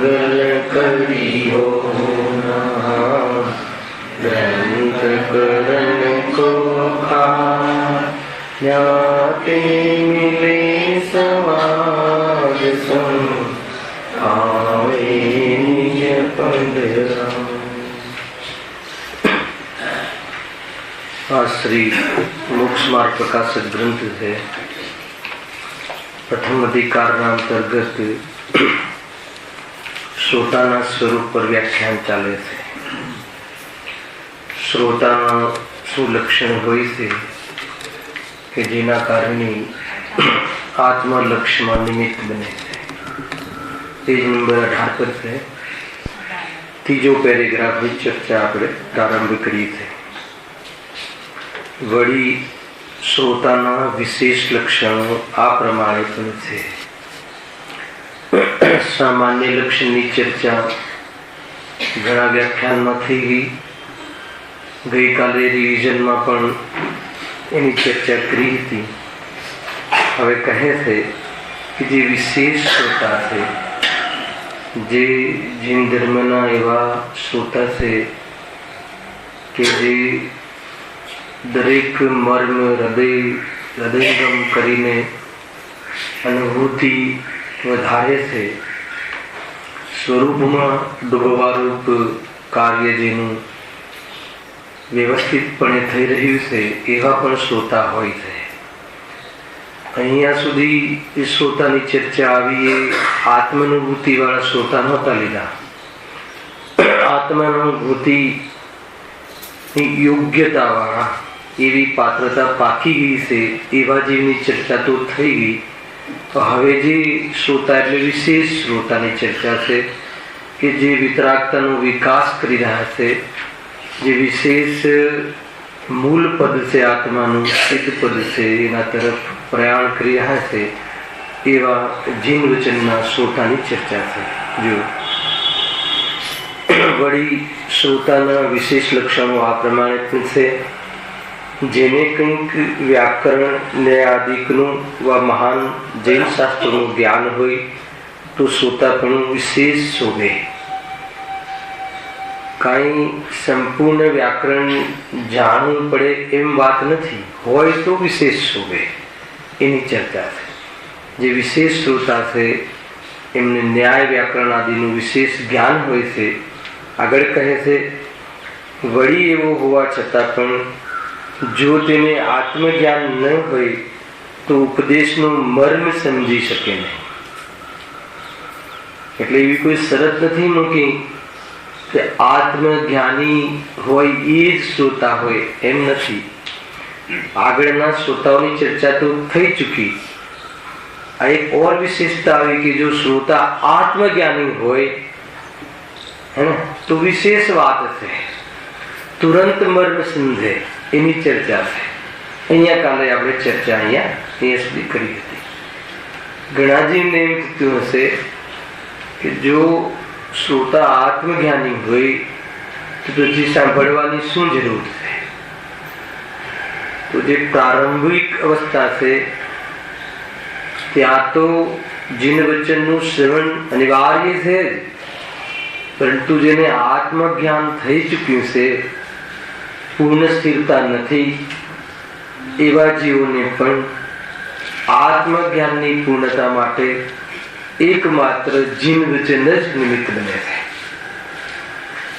મંગલ કરિયો ગ્રંથ કરણ કો જ્ઞાતે મિલે સવાદ સમ આવે નિજ પદ श्री मोक्ष मार्ग प्रकाशक ग्रंथ है। प्रथम अधिकार अंतर्गत श्रोताना स्वरूप पर व्याख्यान चाले थे। श्रोताना शू लक्षण होय छे के जेना कारणे आत्मा लक्ष्य में निमित्त बने छे। पेज नंबर 18 पर है तीजो पेरेग्राफ की चर्चा आपणे प्रारंभ करी थी। वड़ी श्रोताना विशेष लक्षणों आ प्रमाणे पण छे। सामान्य लक्षण की चर्चा घणा व्याख्यान में थई गई। गई काले रिविजन में पण एनी चर्चा करी थी। हवे कहे थे कि जे विशेष श्रोता छे, जे जैन धर्मना एवा श्रोता छे के जे दरेक मर्म हृदयंगम करीने अनुभूति वधारे छे। स्वरूप में डूबवारूप कार्य जेनु व्यवस्थितपणे थई रह्युं छे एवा पण श्रोता होय छे। अहींया सुधी ए श्रोतानी चर्चा आवी ए आत्मानुभूति वाळा श्रोता नहोता लीधा। आत्मानुभूति योग्यता वाळा एवी पात्रता पाकी गई से एवा जीवनी चर्चा तो थई गई। तो हवे जे श्रोता एटले विशेष श्रोतानी चर्चा छे के जे वितरागतानो विकास करी रह्या छे, जे विशेष मूल पद से आत्मानुं सिद्ध पद से एना तरफ प्रयाण करी रह्या छे एवा जीन वचनना श्रोतानी चर्चा छे। जो वड़ी श्रोताना विशेष लक्षणों आ प्रमाणे छे। जेने कंईक व्याकरण न्यायादिकनु व महान जैन शास्त्रनु ज्ञान होय तो श्रोतापणु विशेष शोभे। काई संपूर्ण व्याकरण जाणવું પડે એમ વાત નથી, હોય તો વિશેષ શોભે એની ચર્ચા છે। જે વિશેષ શ્રોતા છે એમને ન્યાય વ્યાકરણ આદિનું વિશેષ જ્ઞાન હોય છે। આગળ કહે છે વળી એવો હોવા છતાં પણ जो तेने आत्मज्ञान न होय तो उपदेशनो मर्म समझी सके नहीं। એટલે એવી કોઈ શરત નથી મૂકી કે આત્મજ્ઞાની હોય એ જ શ્રોતા હોય, એમ નથી। આગળના શ્રોતાઓની ચર્ચા તો થઈ ચૂકી। આ એક और વિશેષતા આવી કે જો શ્રોતા આત્મજ્ઞાની હોય है ना तो विशेष बात है, तुरंत मर्म समझे एनी चर्चा है। अहींया काले आपणे चर्चा अहींया સુધી કરી હતી। ગણાજીને એમ થતું હશે કે જો શ્રોતા આત્મજ્ઞાની હોય તો પછી સાંભળવાની શું જરૂર છે। તો જે પ્રારંભિક અવસ્થા છે ત્યાં તો જીન વચનનું શ્રવણ અનિવાર્ય છે, પરંતુ જેને આત્મજ્ઞાન થઈ ચૂક્યું છે, पूर्ण स्थिरता नहीं, एवा जीवोने पण आत्मज्ञान की पूर्णता माटे एकमात्र जीन वचन ज निमित्त बने छे।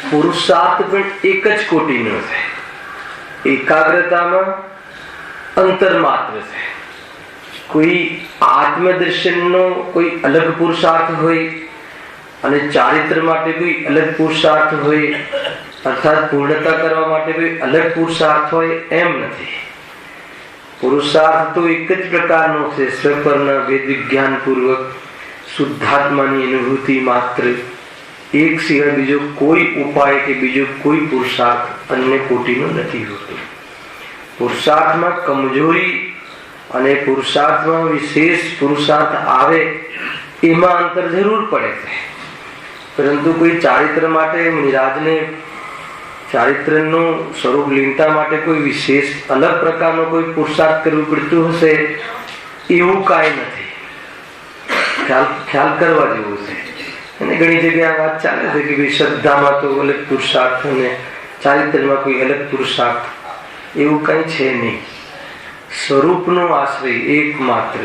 पुरुषार्थ पण एक ज कोटीनो छे। एकाग्रता में अंतर मात्र छे। कोई आत्मदर्शननो कोई अलग पुरुषार्थ होय अने चारित्र माटे कोई अलग पुरुषार्थ होय, अर्थात पूर्णता करवा माटे कोई अलग पुरुषार्थ होय एम नहीं। पुरुषार्थ तो एक ज प्रकारनो छे। स्वपरना वेद विज्ञान पूर्वक शुद्धात्मानी अनुभूति मात्र एक सिवाय बीजो कोई उपाय के बीजो कोई पुरुषार्थ अन्य कोटीनो नहीं होतो। पुरुषार्थ में कमजोरी अने पुरुषार्थ में विशेष पुरुषार्थ आवे एमां अंतर जरूर पड़े छे। परंतु कोई चारित्र माटे मिराजने चारित्रनो स्वरूप लीनता माटे कोई विशेष अलग प्रकारनो कोई पुरुषार्थ करवू पड़तुं हशे एवुं कांई नथी। ख्याल करवा जेवुं छे। અને ઘણી જગ્યાએ વાત ચાલે છે કે ભાઈ શ્રદ્ધામાં તો અલગ પુરુષાર્થ અને ચારિત્ર્યમાં કોઈ અલગ પુરુષાર્થ, એવું કઈ છે નહીં. સ્વરૂપનો આશ્રય એકમાત્ર,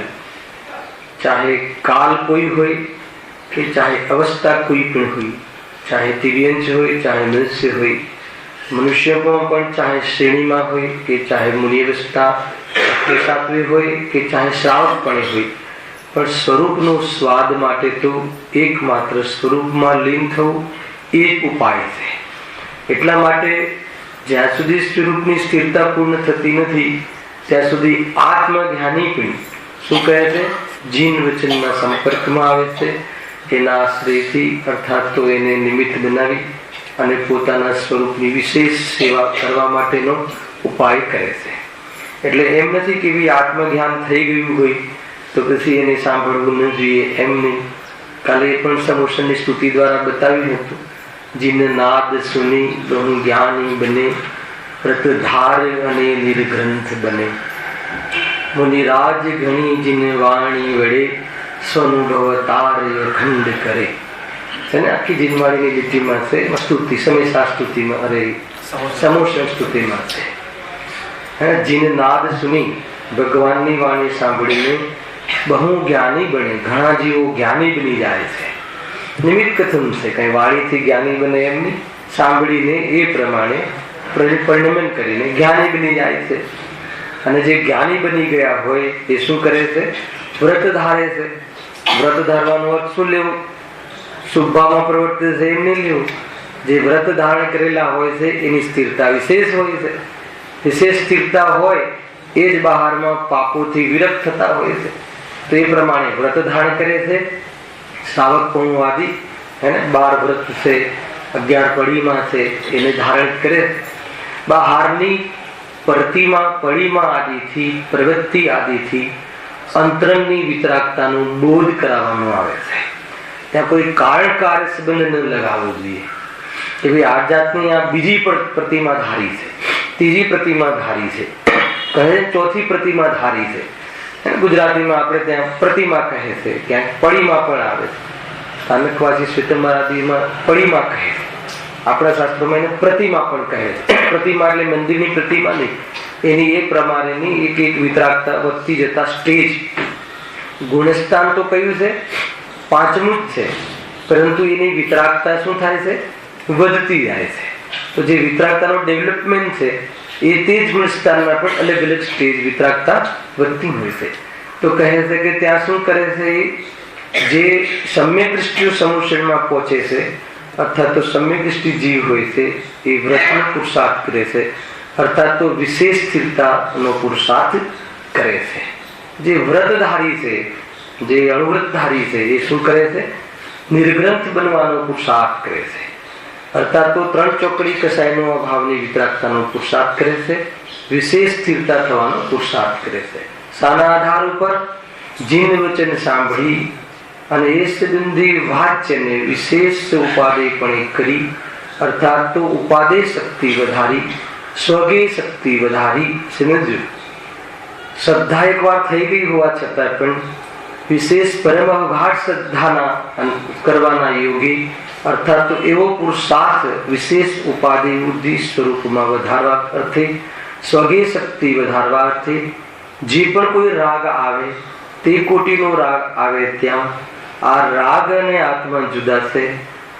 ચાહે કાલ કોઈ હોય કે ચાહે અવસ્થા કોઈ પણ હોય, ચાહે દિવ્યંશ હોય ચાહે મનુષ્ય હોય, મનુષ્યમાં પણ ચાહે શ્રેણીમાં હોય કે ચાહે મુનિવસ્થા કે સાત્વી હોય કે ચાહે શ્રાવકપણે હોય, પણ સ્વરૂપનો સ્વાદ માટે તો એકમાત્ર સ્વરૂપમાં લીન થવું એ જ ઉપાય છે. એટલા માટે જ્યાં સુધી સ્વરૂપની સ્થિરતા પૂર્ણ થતી નથી ત્યાં સુધી આત્મજ્ઞાની પણ શું કહે છે, જીન વચનના સંપર્કમાં આવે છે. એના આશ્રયથી અર્થાત તો એને નિમિત્ત બનાવી અને પોતાના સ્વરૂપની વિશેષ સેવા કરવા માટેનો ઉપાય કરે છે. એટલે એમ નથી કે ભાઈ આત્મજ્ઞાન થઈ ગયું હોય તો પછી એને સાંભળવું ન જોઈએ, એમ નહીં. કાલે એ પણ સમોસનની સ્તુતિ દ્વારા બતાવ્યું હતું, જીન નાદ સુની બહુ જ્ઞાની બને, પ્રતધાર અને નિર્ગ્રંથ બને, મુનિરાજ ઘણી જીન વાણી વડે, સ્વનુભવ તારય ખંડ કરે. છે ને આખી જીનવાણીની લીટીમાં છે, સ્તુતિ સમેસા સ્તુતિમાં, અરે સમોસન સ્તુતિમાં છે. જીન નાદ સુની, ભગવાનની વાણી સાંભળીને બહુ જ્ઞાની બને, ઘણા જીવો જ્ઞાની બની જાય છે. નિમિત્ત કથન છે, કઈ વાણીથી જ્ઞાની બને એમ નહીં, સાંભળીને એ પ્રમાણે પરિણમન કરીને જ્ઞાની બની જાય છે. અને જે જ્ઞાની બની ગયા હોય એ શું કરે છે, વ્રત ધારે છે. વ્રત ધારવાનો અર્થ શું લેવું, શુભમાં પ્રવર્તે છે એમ નહીં લેવું. જે વ્રત ધારણ કરેલા હોય છે એની સ્થિરતા વિશેષ હોય છે. વિશેષ સ્થિરતા હોય એ જ બહારમાં પાપોથી વિરક્ત થતા હોય છે. તો એ પ્રમાણે વ્રત ધારણ કરે છે. શ્રાવકપણું આદિ હે ને 12 વ્રત છે, 11 પડીમાં છે, એને ધારણ કરે. બહારની પરતીમાં પડીમાં આદિથી પ્રવૃત્તિ આદિથી અંતરંગની વિતરાગતાનો બોધ કરાવવામાં આવે છે. ત્યાં કોઈ કારણ કાર્ય સંબંધ ન લગાવવો જોઈએ કે ભાઈ આ જાતની આ બીજી પ્રતિમા ધારી છે, ત્રીજી પ્રતિમા ધારી છે, કહે ચોથી પ્રતિમા ધારી છે. ગુજરાતીમાં આપણે ત્યાં પ્રતિમા કહે છે, ક્યાંક પડીમાં પણ આવે છે. સ્થાનકવાસી શ્વેતંબર આદિમાં પડીમાં કહે છે. આપણા શાસ્ત્રોમાં એને પ્રતિમા પણ કહે છે. પ્રતિમા એટલે મંદિરની પ્રતિમા નહીં, એની એ પ્રમાણેની એક એક વિતરાગતા વધતી જતા સ્ટેજ. ગુણસ્થાન તો કયું છે, 5મું જ છે, પરંતુ એની વિતરાગતા શું થાય છે, વધતી જાય છે. તો જે વિતરાગતાનો ડેવલપમેન્ટ છે એ તે જ ગુણસ્થાનમાં પણ અલગ અલગ સ્ટેજ વિતરાગતા વધતી હોય છે. તો કહે છે કે ત્યાં શું કરે છે, જે સમ્યક દૃષ્ટિઓ સમુષણમાં પહોંચે છે અર્થાત તો સમ્યક દૃષ્ટિ જીવ હોય છે એ વ્રતનો પુરુષાર્થ કરે છે, અર્થાત તો વિશેષ સ્થિરતાનો પુરુષાર્થ કરે છે. જે વ્રતધારી છે, જે અણુવ્રતધારી છે એ શું કરે છે, નિર્ગ્રંથ બનવાનો પુરુષાર્થ કરે છે. અર્થાત તો 3 ચોકડી કસાયનો અભાવની વિતરાગતાનો પુરુષાર્થ કરે છે, વિશેષ સ્થિરતા થવાનો પુરુષાર્થ કરે છે. શાના આધાર ઉપર, જીન વચન સાંભળી અને એ સંબંધી વાચ્યને વિશેષ ઉપાદેયપણે કરી, અર્થાત તો ઉપાદેય શક્તિ વધારી, સ્વગે શક્તિ વધારી. સમજો, શ્રદ્ધા એકવાર થઈ ગઈ હોવા છતાં પણ વિશેષ પરમ અવઘાટ શ્રદ્ધાના કરવાના યોગી, અર્થાત તો એવો પુરુષાર્થ વિશેષ ઉપાધિ બુદ્ધિ સ્વરૂપમાં વધારવા અર્થે, સ્વગે શક્તિ વધારવા અર્થે, જે પણ કોઈ રાગ આવે તે કોટીનો રાગ આવે ત્યાં આ રાગ અને આત્મા જુદા છે.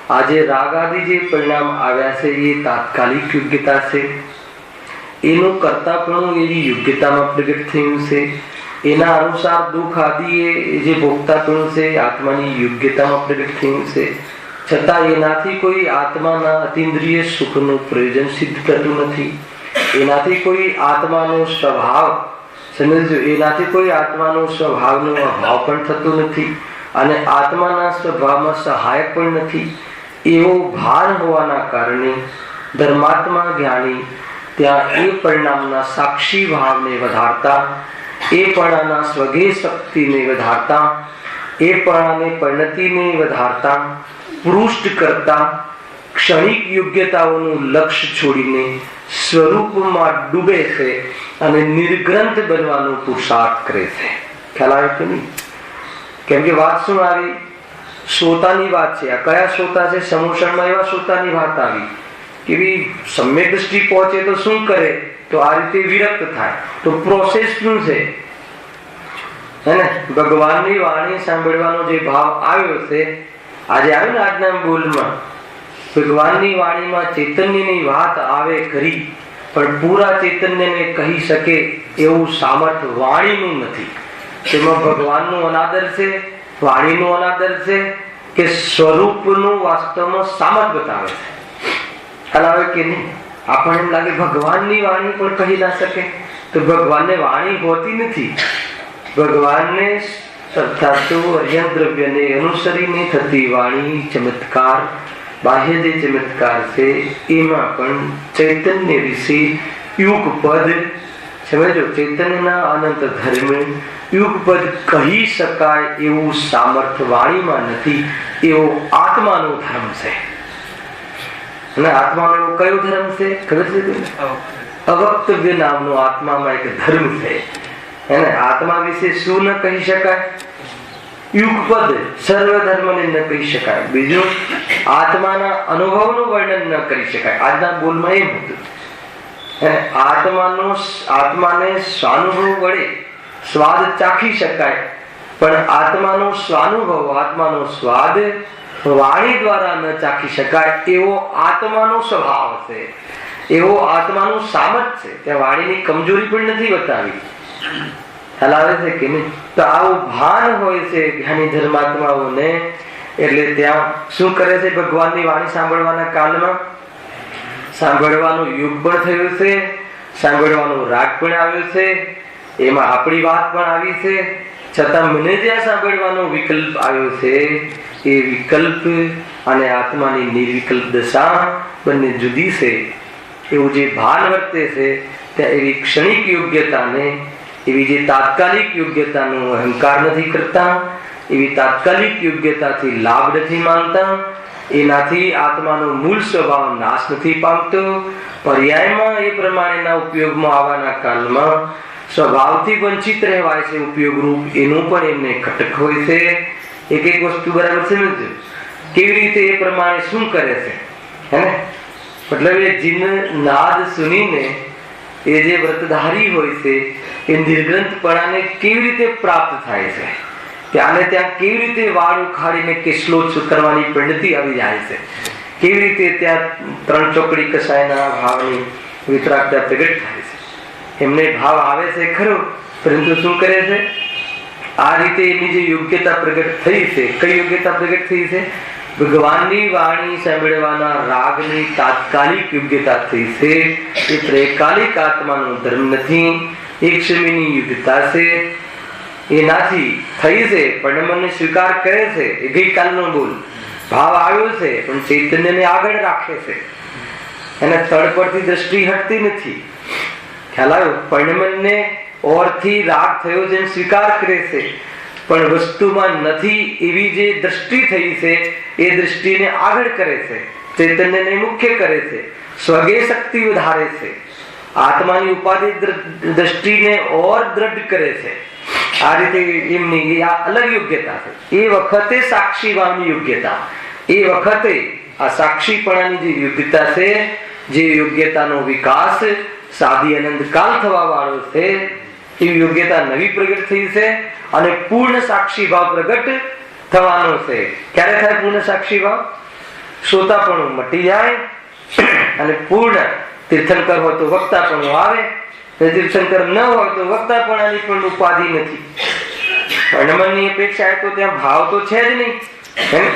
આ જે રાગ આદિ જે પરિણામ આવ્યા છે એ તાત્કાલિક યોગ્યતા છે. એનું કરતાપણું એની યોગ્યતામાં પ્રગટ થયું છે. એના અનુસાર દુઃખ આદિ જે ભોગતાપણું છે આત્માની યોગ્યતામાં પ્રગટ થયું છે. છતાં એનાથી કોઈ આત્માના અતિન્દ્રિય સુખનું પ્રયોજન સિદ્ધ થતું નથી. એનાથી કોઈ આત્માનો સ્વભાવ સમજો, એનાથી કોઈ આત્માનો સ્વભાવનો અભાવ પણ થતો નથી અને આત્માના સ્વભાવમાં સહાયક પણ નથી. એવો ભાન હોવાના કારણે ધર્માત્મા જ્ઞાની ત્યાં એ પરિણામના સાક્ષી ભાવને વધારતા, એ પણાના સ્વગે શક્તિને વધારતા, એ પણાને પરિણતિને વધારતા, પૃષ્ઠ કરતા ક્ષણિક યોગ્યતાઓનું લક્ષ્ય છોડીને સ્વરૂપમાં ડૂબે છે અને નિર્ગ્રંથ બનવાનો પુરુષાર્થ કરે છે. ખ્યાલ આવે કે નહીં? કેમ કે વાત શું આવી, શ્રોતાની વાત છે. આ કયા શ્રોતા છે? સમોષણમાં એવા શ્રોતાની વાત આવી કે ભાઈ સમ્યક દ્રષ્ટિ પહોંચે તો શું કરે? તો આ રીતે વિરક્ત થાય. તો પ્રોસેસ શું છે? હે ને, ભગવાનની વાણી સાંભળવાનો જે ભાવ આવ્યો છે, આજે આવ્યો ને આજના બોલમાં, ભગવાનની વાણીમાં ચૈતન્યની વાત આવે ખરી, પણ પૂરા ચૈતન્યને કહી શકે એવું સામર્થ્ય વાણીનું નથી. તેમાં ભગવાનનું અનાદર છે, વાણીનું અનાદર છે કે સ્વરૂપનું વાસ્તવમાં સામર્થ્ય બતાવે છે. ખ્યાલ આવે કે નહીં? આપણને એમ લાગે ભગવાનની વાણી પણ કહી ના શકે, તો ભગવાનને વાણી હોતી નથી. ભગવાનને અર્થાત અર્યંત દ્રવ્યને અનુસરીને થતી વાણી ચમત્કાર, બાહ્ય જે ચમત્કાર છે એમાં પણ ચૈતન્ય વિશે યુગપદ, સમજો, ચૈતન્યના અનંત ધર્મ યુગપદ કહી શકાય એવું સામર્થ્ય વાણીમાં નથી. એવો આત્માનો ધર્મ છે. અને આત્માનો કયો ધર્મ છે ખબર છે તમને? અવક્તવ્ય નામનો આત્મામાં એક ધર્મ છે. એને આત્મા વિશે શું ન કહી શકાય? યુગપદ સર્વ ધર્મને ન કહી શકાય. બીજું, આત્માના અનુભવનું વર્ણન ન કરી શકાય. આજના બોલમાં એમ હતું, આત્માને સ્વાનુભવ વડે સ્વાદ ચાખી શકાય, પણ આત્માનો સ્વાનુભવ, આત્માનો સ્વાદ વાણી દ્વારા ન ચાખી શકાય એવો આત્માનો સ્વભાવ છે, એવો આત્માનું સામર્થ્ય છે. ત્યાં વાણીની કમજોરી પણ નથી બતાવી. ખ્યાલ આવે છે કે નહીં? તો આવું ભાન હોય છે જ્ઞાની ધર્માત્માઓને. એટલે ત્યાં શું કરે છે? ભગવાનની વાણી સાંભળવાના કાલમાં સાંભળવાનો યુગ પણ થયો છે, સાંભળવાનો રાગ પણ આવ્યો છે, એમાં આપણી વાત પણ આવી છે, છતાં મને જ્યાં સાંભળવાનો વિકલ્પ આવ્યો છે એ વિકલ્પ અને આત્માની નિર્વિકલ્પ દશા બંને જુદી છે. એવું જે ભાન વર્તે છે ત્યાં એવી ક્ષણિક યોગ્યતાને, એવી જે તાત્કાલિક યોગ્યતાનો અહંકાર નથી કરતા, એવી તાત્કાલિક યોગ્યતાથી લાભ નથી માંગતા, એનાથી આત્માનો મૂળ સ્વભાવ નાશ નથી પામતો. પર્યાયમાં એ પ્રમાણેના ઉપયોગમાં આવવાના કાલમાં સ્વભાવથી વંચિત રહેવાય છે ઉપયોગરૂપ, એનું પણ એમને ઘટક હોય છે. એક એક વસ્તુ બરાબર સમજો કેવી રીતે એ પ્રમાણે શું કરે છે. હે ને, મતલબ એ જીન નાદ સુનીને એ જે વ્રતધારી હોય છે એ નિર્ગ્રંથપણાને કેવી રીતે પ્રાપ્ત થાય છે, ત્યાંને ત્યાં કેવી રીતે વાળ ઉખાડીને કેસલોચ કરવાની પ્રવૃત્તિ આવી જાય છે, કેવી રીતે ત્યાં ત્રણ ચોકડી કસાયના ભાવની વિતરાગતા પ્રગટ થાય છે. એમને ભાવ આવે છે ખરો, પરંતુ શું કરે છે? આ રીતે એની જે યોગ્યતા પ્રગટ થઈ છે, કઈ યોગ્યતા પ્રગટ થઈ છે? ભગવાનની વાણી સાંભળવાના રાગની તાત્કાલિક યોગ્યતા થઈ છે. એ ત્રૈકાલિક આત્માનો ધર્મ નથી, એક સમયની યોગ્યતા છે. એનાથી થઈ છે, પણ મને સ્વીકાર કરે છે. એ ગઈકાલનો બોલ ભાવ આવ્યો છે, પણ ચૈતન્યને આગળ રાખે છે, એના તળ પરથી દ્રષ્ટિ હટતી નથી. ખ્યાલ આવ્યો? પરણમનને ઓરથી રાગ થયો છે સ્વીકાર કરે છે, પણ વસ્તુમાં નથી એવી જે દ્રષ્ટિ થઈ છે એ દ્રષ્ટિને આગળ કરે છે, ચૈતન્યને મુખ્ય કરે છે, સ્વગે શક્તિ વધારે છે, આત્માની ઉપાધિ દ્રષ્ટિને ઓર દ્રઢ કરે છે. આ રીતે એમની આ અલગ યોગ્યતા છે. એ વખતે સાક્ષી ભાવની યોગ્યતા, એ વખતે આ સાક્ષીપણાની જે યોગ્યતા છે, જે યોગ્યતાનો વિકાસ સાદી અનંત કાલ થવા વાળો છે, એ યોગ્યતા નવી પ્રગટ થઈ છે અને પૂર્ણ સાક્ષી ભાવ પ્રગટ થવાનો છે. ક્યારે થાય પૂર્ણ સાક્ષી ભાવ? શ્રોતાપણું મટી જાય અને પૂર્ણ તીર્થંકર હોય તો વક્તાપણું આવે, તીર્થંકર ન હોય તો વક્તાપણાની પણ ઉપાધિ નથી. પરણમનની અપેક્ષા તો ત્યાં ભાવ તો છે જ નહીં.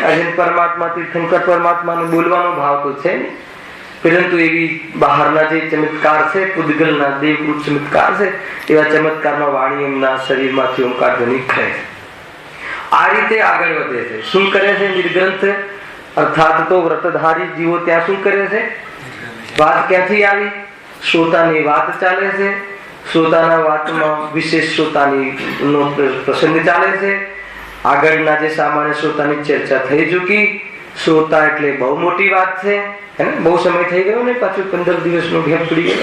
અજંત પરમાત્મા, તીર્થંકર પરમાત્માનો બોલવાનો ભાવ તો છે નહીં, પરંતુ એવી બહારના જે ચમત્કાર છે, પૂદગલના દેવરૂપ ચમત્કાર છે, એવા ચમત્કારમાં વાણી એમના શરીરમાંથી ઓમકાર ધ્વનિ કરે છે. આ રીતે આગળ વધે છે. શું કરે છે? નિર્ગ્રંથ અર્થાત તો વ્રતધારી જીવો ત્યાં શું કરે છે? વાત ક્યાંથી આવી? શ્રોતાની વાત ચાલે છે, શ્રોતાના વાતમાં વિશેષ શ્રોતાની નો પ્રસંગ ચાલે છે. આગળના જે સામાન્ય શ્રોતાની ચર્ચા થઈ ચૂકી. શ્રોતા એટલે બહુ મોટી વાત છે, બહુ સમય થઈ ગયો ને, પાછું 15 દિવસનો ગેપ પડી ગયો.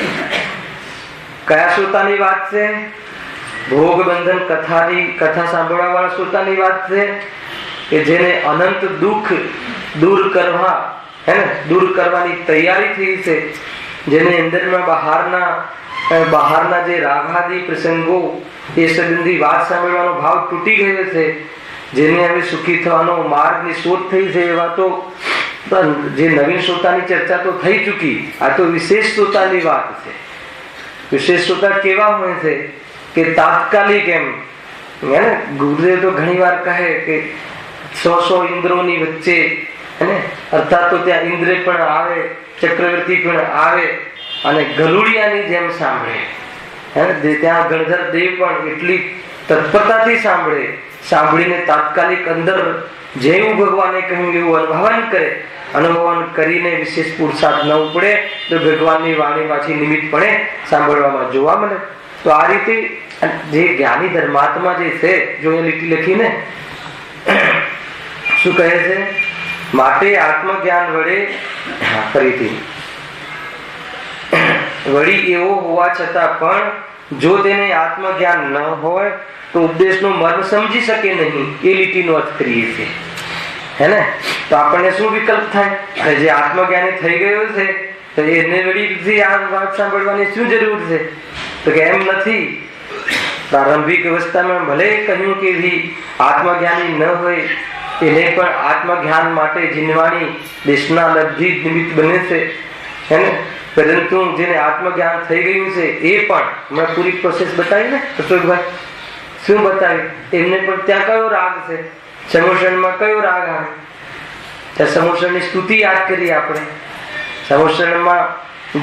કયા શ્રોતાની વાત છે? ભોગ બંધન કથા સાંભળવા વાળા શ્રોતાની વાત છે. કે જેને અનંત દુઃખ દૂર કરવા હે ને દૂર કરવાની તૈયારી થઈ છે, જેને અંદરમાં બહારના જે રાગાદી પ્રસંગો એ સંબંધી વાત સાંભળવાનો ભાવ તૂટી ગયો છે, જેને હવે સુખી થવાનો માર્ગની શોધ થઈ છે, એવા તો જે નવીન શ્રોતાની ચર્ચા તો થઈ ચૂકી. આ તો વિશેષ શ્રોતાની વાત છે. વિશેષ શ્રોતા કેવા હોય છે કે તાત્કાલિક એમ હે ને ગુરુદેવ તો ઘણી વાર કહે કે 100 ઇન્દ્રોની વચ્ચે હે ને અર્થાત તો ત્યાં ઇન્દ્ર પણ આવે, ચક્રવર્તી પણ આવે અને ગલુડિયાની જેમ સાંભળે હે ને. ત્યાં ગણધર દેવ પણ એટલી તત્પરતાથી સાંભળે, સાંભળીને તાત્કાલિક અંદર જેવું ભગવાને કહ્યું એવું અનુભવન કરીને વિશેષ પુરુષાર્થ ન ઉપડે તો ભગવાનની વાણી પાછી નિમિત્તપણે સાંભળવામાં જોવા મળે. તો આ રીતે જે જ્ઞાની ધર્માત્મા જે છે, જો એ લીટી લખીને શું કહે છે, માટે આત્મજ્ઞાન વડે ફરીથી વળી એવો હોવા છતાં પણ જો તેને આત્મજ્ઞાન ન હોય તો ઉપદેશનો મર્મ સમજી શકે નહીં. એ લીટીનો અર્થ કરીએ છીએ હે ને. તો આપણને શું વિકલ્પ થાય? અને જે આત્મજ્ઞાની થઈ ગયો છે તો એને વળી આ વાત સાંભળવાની શું જરૂર છે? તો કે એમ નથી. પ્રારંભિક અવસ્થામાં ભલે કહ્યું કે આત્મજ્ઞાની ન હોય એને પણ આત્મજ્ઞાન માટે જીનવાણી દેશના લબ્ધિ નિમિત્ત બને છે હે ને. પરંતુ જેને આત્મજ્ઞાન થઈ ગયું છે એ પણ મેં પૂરી પ્રોસેસ બતાવી ને અશોકભાઈ, શું બતાવી? એમને પણ ત્યાં કયો રાગ છે, સમોષણમાં કયો રાગ આવે? ત્યાં સમોષણની સ્તુતિ યાદ કરી આપણે. સમોષણમાં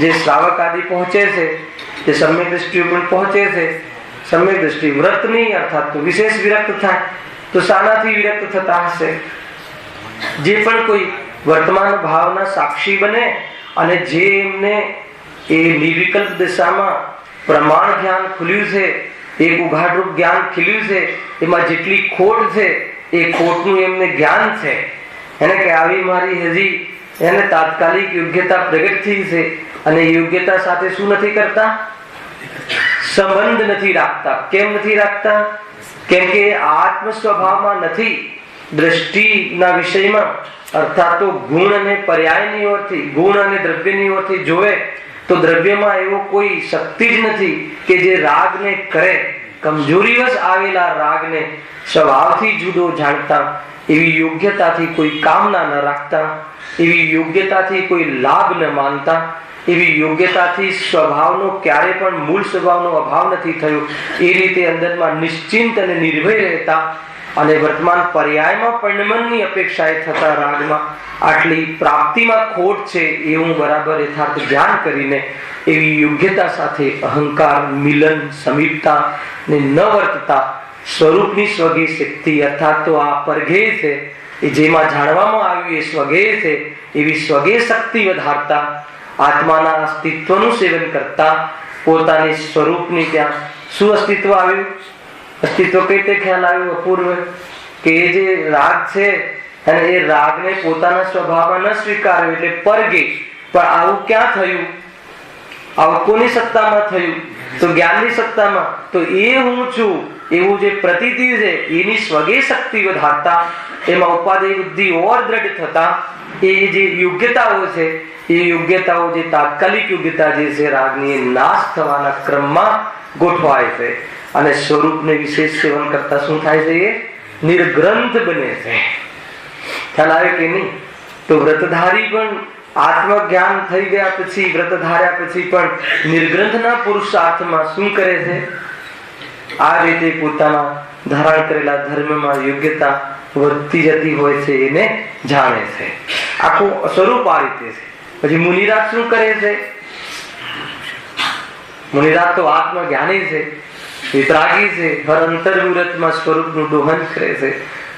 જે શ્રાવક આદિ પહોંચે છે તે સમ્યક દ્રષ્ટિઓ પણ પહોંચે છે. સમ્યક દ્રષ્ટિ વ્રતની અર્થાત તો વિશેષ વિરક્ત થાય તો શાનાથી વિરક્ત થતા હશે? જે પણ કોઈ વર્તમાન ભાવના સાક્ષી બને અને જે એમને એ નિર્વિકલ્પ દિશામાં પ્રમાણ જ્ઞાન ખુલ્યું છે, એક ઉઘાડરૂપ જ્ઞાન ખીલ્યું છે, એમાં જેટલી ખોટ છે એ ખોટનું એમને જ્ઞાન છે એને કે આવી મારી હજી એને તાત્કાલિક યોગ્યતા પ્રગટ થઈ છે અને યોગ્યતા સાથે શું નથી કરતા? સંબંધ નથી રાખતા. કેમ નથી રાખતા? કેમ કે આત્મ સ્વભાવમાં નથી. દ્રષ્ટિના વિષયમાં અર્થાત તો ગુણ અને પર્યાયની ઓરથી, ગુણ અને દ્રવ્યની ઓરથી જોવે તો દ્રવ્યમાં એવો કોઈ શક્તિ જ નથી કે જે રાગને કરે. કમજોરીવશ આવેલા રાગને સ્વભાવથી જુદો જાણતા, એવી યોગ્યતાથી કોઈ કામના ન રાખતા, એવી યોગ્યતાથી કોઈ લાભ ન માનતા, એવી યોગ્યતાથી સ્વભાવનો ક્યારે પણ મૂળ સ્વભાવનો અભાવ નથી થયો, એ રીતે અંદરમાં નિશ્ચિંત અને નિર્ભય રહેતા અને વર્તમાન પર્યાયમાં પરિણમનની અપેક્ષાએ થતા રાગમાં આટલી પ્રાપ્તિમાં ખોટ છે એવું બરાબર યથાર્થ ધ્યાન કરીને એવી યોગ્યતા સાથે અહંકાર, મિલન, સમીપતા ને ન વર્તતા સ્વરૂપની સ્વગેય શક્તિ અર્થાત તો આ પરગેય છે એ જેમાં જાણવામાં આવ્યું એ સ્વગેય છે, એવી સ્વગેય શક્તિ વધારતા, આત્માના અસ્તિત્વનું સેવન કરતા પોતાની સ્વરૂપની ત્યાં શું અસ્તિત્વ આવ્યું? અસ્તિત્વ કઈ રીતે ખ્યાલ આવ્યું અપૂર્વ? કે એ જે રાગ છે અને એ રાગને પોતાના સ્વભાવમાં ન સ્વીકાર્યો એટલે પરગે. પણ આવું ક્યાં થયું? આવું કોની સત્તામાં થયું? તો જ્ઞાનની સત્તામાં. તો એ હું છું એવું જે પ્રતીતિ છે એની સ્વગેય શક્તિ વધારતા, એમાં ઉપાદેય બુદ્ધિ ઓર દ્રઢ થતા એ જે યોગ્યતાઓ છે એ યોગ્યતાઓ જે તાત્કાલિક યોગ્યતા જે છે રાગની નાશ થવાના ક્રમમાં ગોઠવાય છે અને સ્વરૂપને વિશેષ સેવન કરતા શું થાય છે? એ નિર્ગ્રંથ બને છે. ખ્યાલ આવે કે નહીં? તો વ્રતધારી પણ આત્મજ્ઞાન થઈ ગયા પછી, વ્રત ધાર્યા પછી પણ નિર્ગ્રંથના પુરુષાર્થમાં શું કરે છે? આ રીતે પોતાના ધારણ કરેલા ધર્મમાં યોગ્યતા વધતી જતી હોય છે એને જાણે છે. આખું સ્વરૂપ આ રીતે છે. પછી મુનિરાજ શું કરે છે? મુનિરાજ તો આત્મજ્ઞાની છે, વિતરાગી છે, હર અંતર્મુહૂર્તમાં સ્વરૂપનું દોહન કરે છે,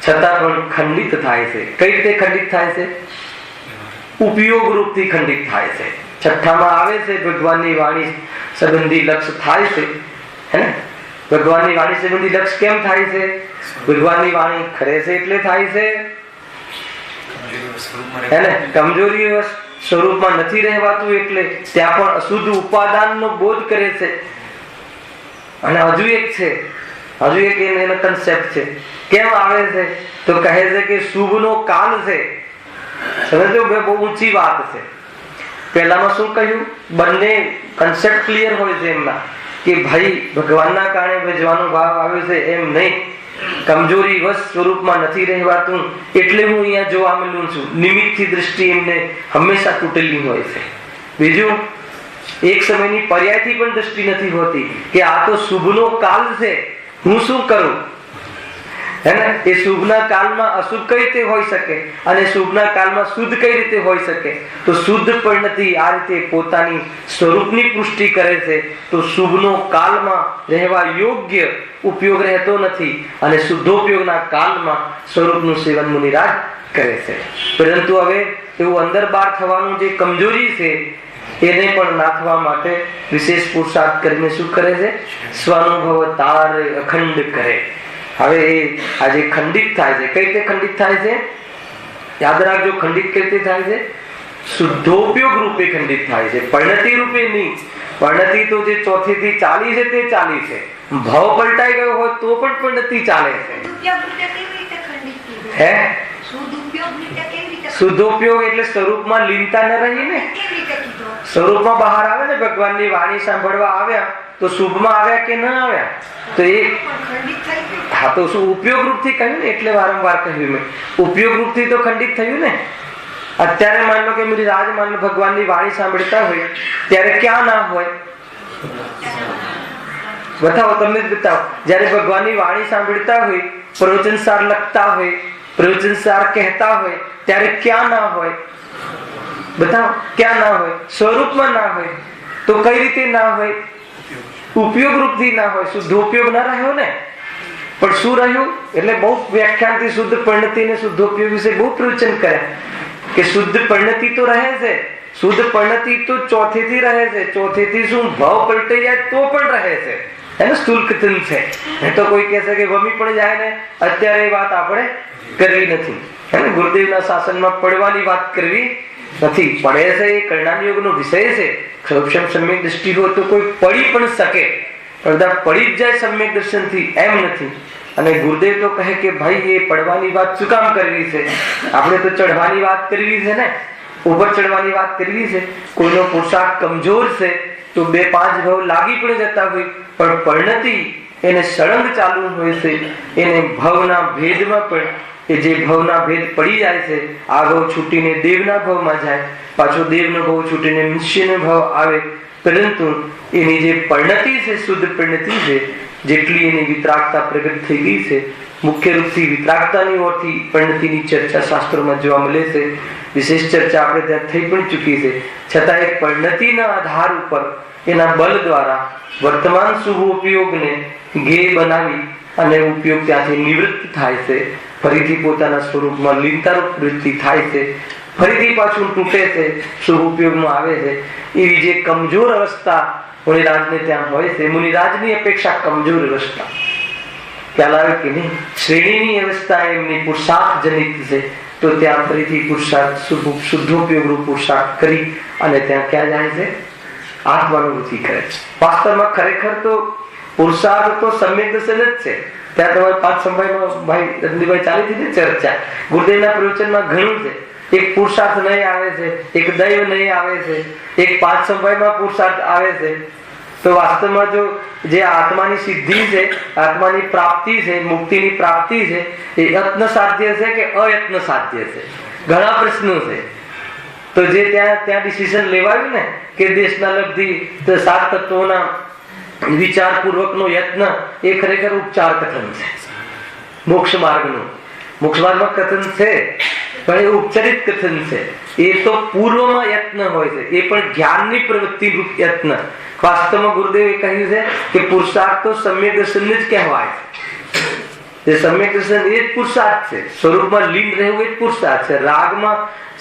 છતાં પણ ખંડિત થાય છે. કઈ રીતે ખંડિત થાય છે? ઉપયોગ રૂપથી ખંડિત થાય છે. છઠ્ઠામાં આવે છે ભગવાનની વાણી સંબંધી લક્ષ્ય થાય છે હે ને. ભગવાનની વાણી સંબંધી લક્ષ્ય કેમ થાય છે? ભગવાનની વાણી ખરે છે એટલે થાય છે હે ને. કમજોરી સ્વરૂપમાં નથી રહેવાતું એટલે ત્યાં પણ અશુદ્ધ ઉપાદાનનો બોધ કરે છે. અને હજુ એક છે હજુ એક એનો કન્સેપ્ટ છે. કેમ આવે છે તો કહે છે કે શુભનો કાલ છે. સમજો, બહુ ઊંચી વાત છે. પહેલામાં શું કહ્યું, બંને કન્સેપ્ટ ક્લિયર હોય છે એમના, કે ભાઈ ભગવાનના કારણે ભજવાનો ભાવ આવ્યો છે એમ નહીં, કમજોરી વશ સ્વરૂપમાં નથી રહેવાતું એટલે હું અહીંયા જોવા મળ્યું છું. નિમિત્તથી દૃષ્ટિ એમને હંમેશા તૂટેલી હોય છે. બીજું, એક સમયની પર્યાયથી પણ દૃષ્ટિ નથી હોતી કે આ તો શુભનો કાલ છે, હું શું કરું. હે ને, એ શુભના કાલમાં અશુભ કઈ રીતે હોઈ શકે અને શુભના કાલમાં શુદ્ધ કઈ રીતે હોઈ શકે. તો શુદ્ધ પરિણતિ આ રીતે પોતાની સ્વરૂપની પુષ્ટિ કરે છે. તો શુભનો કાલમાં રહેવા યોગ્ય ઉપયોગ રહેતો નથી અને શુદ્ધોપયોગના કાલમાં સ્વરૂપનું સેવન મુનિરાજ કરે છે. પરંતુ હવે એવું અંદર બહાર થવાનું જે કમજોરી છે એને પણ નાથવા માટે વિશેષ પુરુષાર્થ કરીને શું કરે છે, સ્વાનુભવ તાર અખંડ કરે. હવે એ આજે ખંડિત થાય છે. કઈ રીતે ખંડિત થાય છે? યાદ રાખજો, ખંડિત કઈ રીતે થાય છે? શુદ્ધોપયોગ રૂપે ખંડિત થાય છે, પરિણતિ રૂપે નહીં. પરિણતિ તો જે ચોથી થી ચાલી છે તે ચાલી છે. ભાવ પલટાઈ ગયો હોય તો પણ પરિણતિ ચાલે છે. હે, શુદ્ધોપયોગ એટલે સ્વરૂપમાં લીનતા ન રહી ને. સ્વરૂપમાં બહાર આવે ને, ભગવાનની વાણી સાંભળવા આવ્યા તો શુભમાં આવ્યા કે ન આવ્યા? તો એ હા, તો શું ઉપયોગ રૂપથી કહ્યું ને, એટલે વારંવાર કહ્યું મેં, ઉપયોગ રૂપથી તો ખંડિત થયું ને. અત્યારે માન લો કે મુનિરાજ માન લો ભગવાનની વાણી સાંભળતા હોય ત્યારે ક્યાં ના હોય? બતાવો, તમને જ બતાવો. જયારે ભગવાનની વાણી સાંભળતા હોય, પ્રવચન સાર લખતા હોય, પ્રવચન સાર કહેતા હોય ત્યારે ક્યાં ના હોય? બતાવો, ક્યાં ના હોય? સ્વરૂપમાં ના હોય. તો કઈ રીતે ના હોય? ઉપયોગ રૂપથી ના હોય, શુદ્ધોપયોગ ના રહ્યો ને. પણ શું રહ્યું? એટલે બહુ વ્યાખ્યાનથી શુદ્ધ પરિણતિ ને શુદ્ધોપયોગ વિશે બહુ પ્રવચન કર્યા કે શુદ્ધ પરિણતિ તો રહે છે, શુદ્ધ પરિણતિ તો ચોથેથી રહે છે. ચોથેથી શું ભાવ પલટાઈ જાય તો પણ રહે છે. એને સ્થૂલ કથન છે. એ તો કોઈ કહેશે કે વમી પણ જાય ને, અત્યારે એ વાત આપણે કરવી નથી. હે ને, ગુરુદેવના શાસનમાં પડવાની વાત કરવી નથી. પડે છે એ કલ્યાણ યોગનો વિષય છે. સૌક્ષમ સમ્યક દ્રષ્ટિ હોય તો કોઈ પડી પણ શકે, બધા પડી જ જાય સમ્યક દર્શનથી, એમ નથી. અને ગુરુદેવ તો કહે કે ભાઈ એ પડવાની વાત શું કામ કરવી છે? આપણે તો ચઢવાની વાત કરવી છે ને, ઉપર ચડવાની વાત કરવી છે. કોઈનો પુરુષાર્થ કમજોર છે તો 2-5 ભાવ લાગી પણ જતા હોય, પણ પરિણતિ એને સળંગ ચાલુ હોય છે. એને ભાવના ભેદમાં પણ એ જે ભાવના ભેદ પડી જાય છે, આ ભાવ છૂટીને દેવના ભાવમાં જાય, પાછો દેવનો ભાવ છૂટીને મનુષ્યનો ભાવ આવે. પરંતુ એની જે પરિણતિ છે, શુદ્ધ પરિણતિ છે, જેટલી એની વિતરાગતા પ્રગટ થઈ ગઈ છે, મુખ્ય રૂપથી વિતરાગતાની ઓરથી પરિણતિની ચર્ચા શાસ્ત્રોમાં જોવા મળે છે. વિશેષ ચર્ચા આપણે ત્યાં થઈ પણ ચૂકી છે. છતાં એ પરિણતિના આધાર ઉપર એના બલ દ્વારા વર્તમાન શુભ ઉપયોગને જ્ઞેય બનાવી અને ઉપયોગ ત્યાંથી નિવૃત્ત થાય છે. ફરીથી પોતાના સ્વરૂપમાં લીનતારૂપ વૃત્તિ થાય છે. ફરીથી પાછું તૂટે છે, શુભ ઉપયોગમાં આવે છે. એવી જે કમજોર અવસ્થા મુનિરાજને ત્યાં હોય છે, મુનિરાજની અપેક્ષા કમજોર અવસ્થા ખ્યાલ આવે કે નહીં? શ્રેણીની અવસ્થા એમની પુરુષાર્થ જનિત છે. તો ત્યાં ફરીથી પુરુષાર્થ શુદ્ધોપયોગ રૂપ પુરુષાર્થ કરી અને ત્યાં ક્યાં જાય છે? આત્માનુભૂતિ કરે છે. વાસ્તવમાં ખરેખર તો પુરુષાર્થ તો સમ્યક દર્શન જ છે. ત્યાં તમારે 5 સમયમાં ભાઈ રંજનભાઈ ચાલી હતી ચર્ચા, ગુરુદેવના પ્રવચનમાં ઘણું છે. એક પુરુષાર્થ નહીં આવે છે, એક દૈવ નહીં આવે છે, એક 5 સમયમાં પુરુષાર્થ આવે છે. તો વાસ્તવમાં જો જે આત્માની સિદ્ધિ છે, આત્માની પ્રાપ્તિ છે, મુક્તિની પ્રાપ્તિ છે, એ યત્ન સાધ્ય છે કે અયત્ન સાધ્ય છે? ઘણા પ્રશ્નો છે. તો જે ત્યાં ડિસિઝન લેવાયું ને કે દેશના લબ્ધી 7 તત્વોના વિચારપૂર્વકનો યત્ન, એ ખરેખર ઉપચાર કથન છે. મોક્ષ માર્ગનું કથન છે, પણ એ ઉપચારિત કથન છે. એ તો પૂર્વમાં યત્ન હોય છે, એ પણ જ્ઞાનની પ્રવૃત્તિ રૂપ યત્ન. વાસ્તવમાં ગુરુદેવે કહ્યું છે કે પુરુષાર્થ તો સમ્યક દર્શન જ કહેવાય છે. સમ્યક દર્શન એ જ પુરુષાર્થ છે. સ્વરૂપમાં લીન રહેવું એ જ પુરુષાર્થ છે. રાગમાં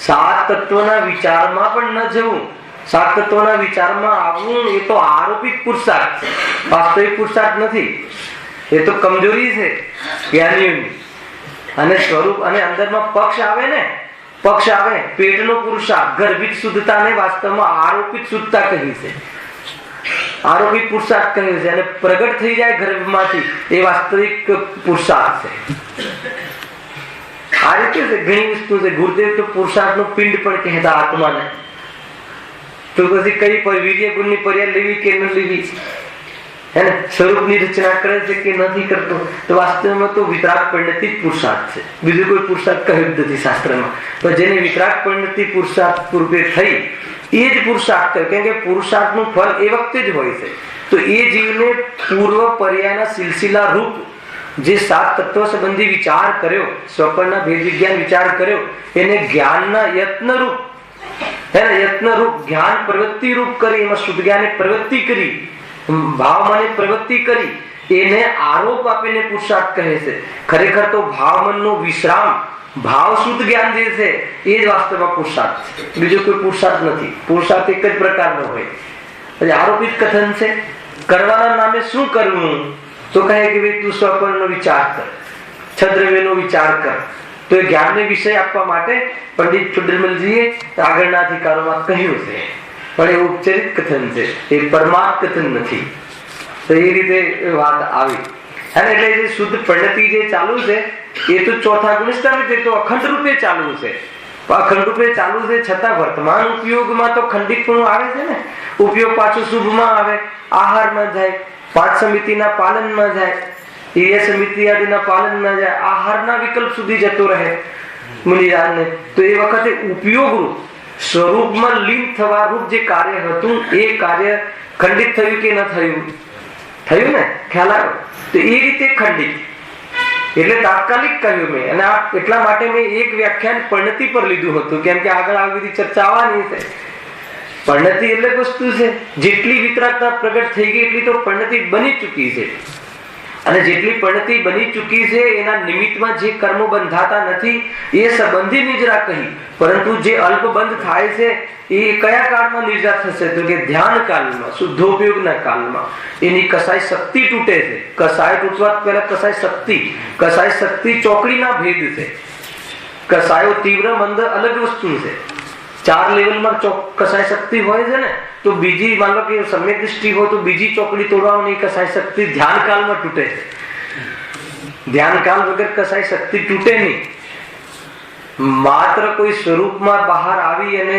7 તત્વના વિચારમાં પણ ન જવું, 7 તત્વના વિચારમાં આવવું, એ તો આરોપિત પુરુષાર્થ છે, વાસ્તવિક પુરુષાર્થ નથી. એ તો કમજોરી છે જ્ઞાનીઓની. અને સ્વરૂપ અને અંદરમાં પક્ષ આવે, પેટનો પુરુષાર્થ, ગર્ભિત શુદ્ધતાને વાસ્તવમાં આરોપિત શુદ્ધતા કહી છે. આરોપિત પુરુષાર્થ કહ્યું છે અને પ્રગટ થઈ જાય ગર્ભમાંથી એ વાસ્તવિક પુરુષાર્થ છે. આ રીતે છે ઘણી વસ્તુ છે. ગુરુદેવ તો પુરુષાર્થનો પિંડ પણ કહેતા આત્માને. તો પછી કઈ વીર્ય ગુણની પર્યાય લેવી કે ન લેવી, હે ને, સ્વરૂપની રચના કરે છે કે નથી કરતો, તો વાસ્તવમાં તો વિતરાગ પરિણતિ જ પુરુષાર્થ છે. બીજું કોઈ પુરુષાર્થ કહ્યું જ નથી શાસ્ત્રમાં. તો જેને વિતરાગ પરિણતિ પુરુષાર્થ પૂર્વે થઈ એ જ પુરુષાર્થ કહ્યું. કેમ કે પુરુષાર્થનું ફળ એ વખતે જ હોય છે. તો એ જીવને પૂર્વ પર્યાયના સિલસિલા રૂપ જે 7 તત્વ સંબંધી વિચાર કર્યો, સ્વપ્નના ભેદ વિજ્ઞાન વિચાર કર્યો, એને જ્ઞાનના યત્ન રૂપ, હે ને, યત્ન રૂપ જ્ઞાન પ્રવૃત્તિ રૂપ કરી, એમાં શુદ્ધ જ્ઞાને પ્રવૃત્તિ કરી, ભાવમાને પ્રવૃત્તિ કરી, એને આરોપ આપીને પુરુષાર્થ કહે છે. ખરેખર તો ભાવમનનો વિશ્રામ, ભાવ શુદ્ધ જ્ઞાન જે છે એ જ વાસ્તવમાં પુરુષાર્થ છે. બીજો કોઈ પુરુષાર્થ નથી. પુરુષાર્થ એક જ પ્રકારનો હોય. પછી આરોપિત કથન છે. કરવાના નામે શું કરવું? તો કહે કે ભાઈ તું સ્વપ્નનો વિચાર કર, છદ્રવ્યનો વિચાર કર. તો એ જ્ઞાનને વિષય આપવા માટે પંડિત ચુડરમલજીએ આગળના અધિકારોમાં કહ્યું છે. પણ એ ઉપચરિત કથન છે, એ પરમાર્થ કથન નથી. તો એ રીતે વાત આવી. અને એટલે જે શુદ્ધ પરિણતિ જે ચાલુ છે એ તો ચોથા ગુણસ્તર રીતે તો અખંડ રૂપે ચાલુ છે. અખંડ રૂપે ચાલુ છે છતાં વર્તમાન ઉપયોગમાં તો ખંડિતપણું આવે છે ને. ઉપયોગ પાછો શુભમાં આવે, આહારમાં જાય, 5 સમિતિના પાલનમાં જાય, એ સમિતિ આદિના પાલનમાં જાય, આહારના વિકલ્પ સુધી જતો રહે મુનિરાજને. તો એ વખતે ઉપયોગ રૂપ સ્વરૂપમાં લીન થવા રૂપ જે કાર્ય હતું એ કાર્ય ખંડિત થયું કે ન થયું? થયું ને, ખ્યાલ આવ્યો? તો એ રીતે ખંડિત એટલે તાત્કાલિક કહ્યું મેં. અને આ એટલા માટે મેં એક વ્યાખ્યાન પરિણતિ પર લીધું હતું, કેમ કે આગળ આવી બધી ચર્ચા આવવાની છે. પરિણતિ એટલે વસ્તુ છે, જેટલી વિતરાગતા પ્રગટ થઈ ગઈ એટલી તો પરિણતિ બની ચૂકી છે. અને જેટલી પરિણતિ બની ચૂકી છે એના નિમિત્તમાં જે કર્મો બંધાતા નથી એ સંબંધી નિજરા કહી. પરંતુ જે અલ્પ બંધ થાય છે એ કયા કાળમાં નિર્જા થશે? તો કે ધ્યાન કાળમાં, શુદ્ધોપયોગના કાળમાં. એની કસાય શક્તિ તૂટે છે. કસાય તૂટવા પહેલા કસાય શક્તિ ચોકડીના ભેદ છે. કસાયો તીવ્ર મંદ અલગ વસ્તુ છે. 4 લેવલમાં કસાય શક્તિ હોય છે ને. તો બીજી માન લો કે સમ્યક દૃષ્ટિ હોય તો બીજી ચોકડી તોડવાની કસાય શક્તિ ધ્યાન કાળમાં તૂટે છે. ધ્યાન કાળ વગર કસાય શક્તિ તૂટે નહીં. માત્ર કોઈ સ્વરૂપમાં બહાર આવી અને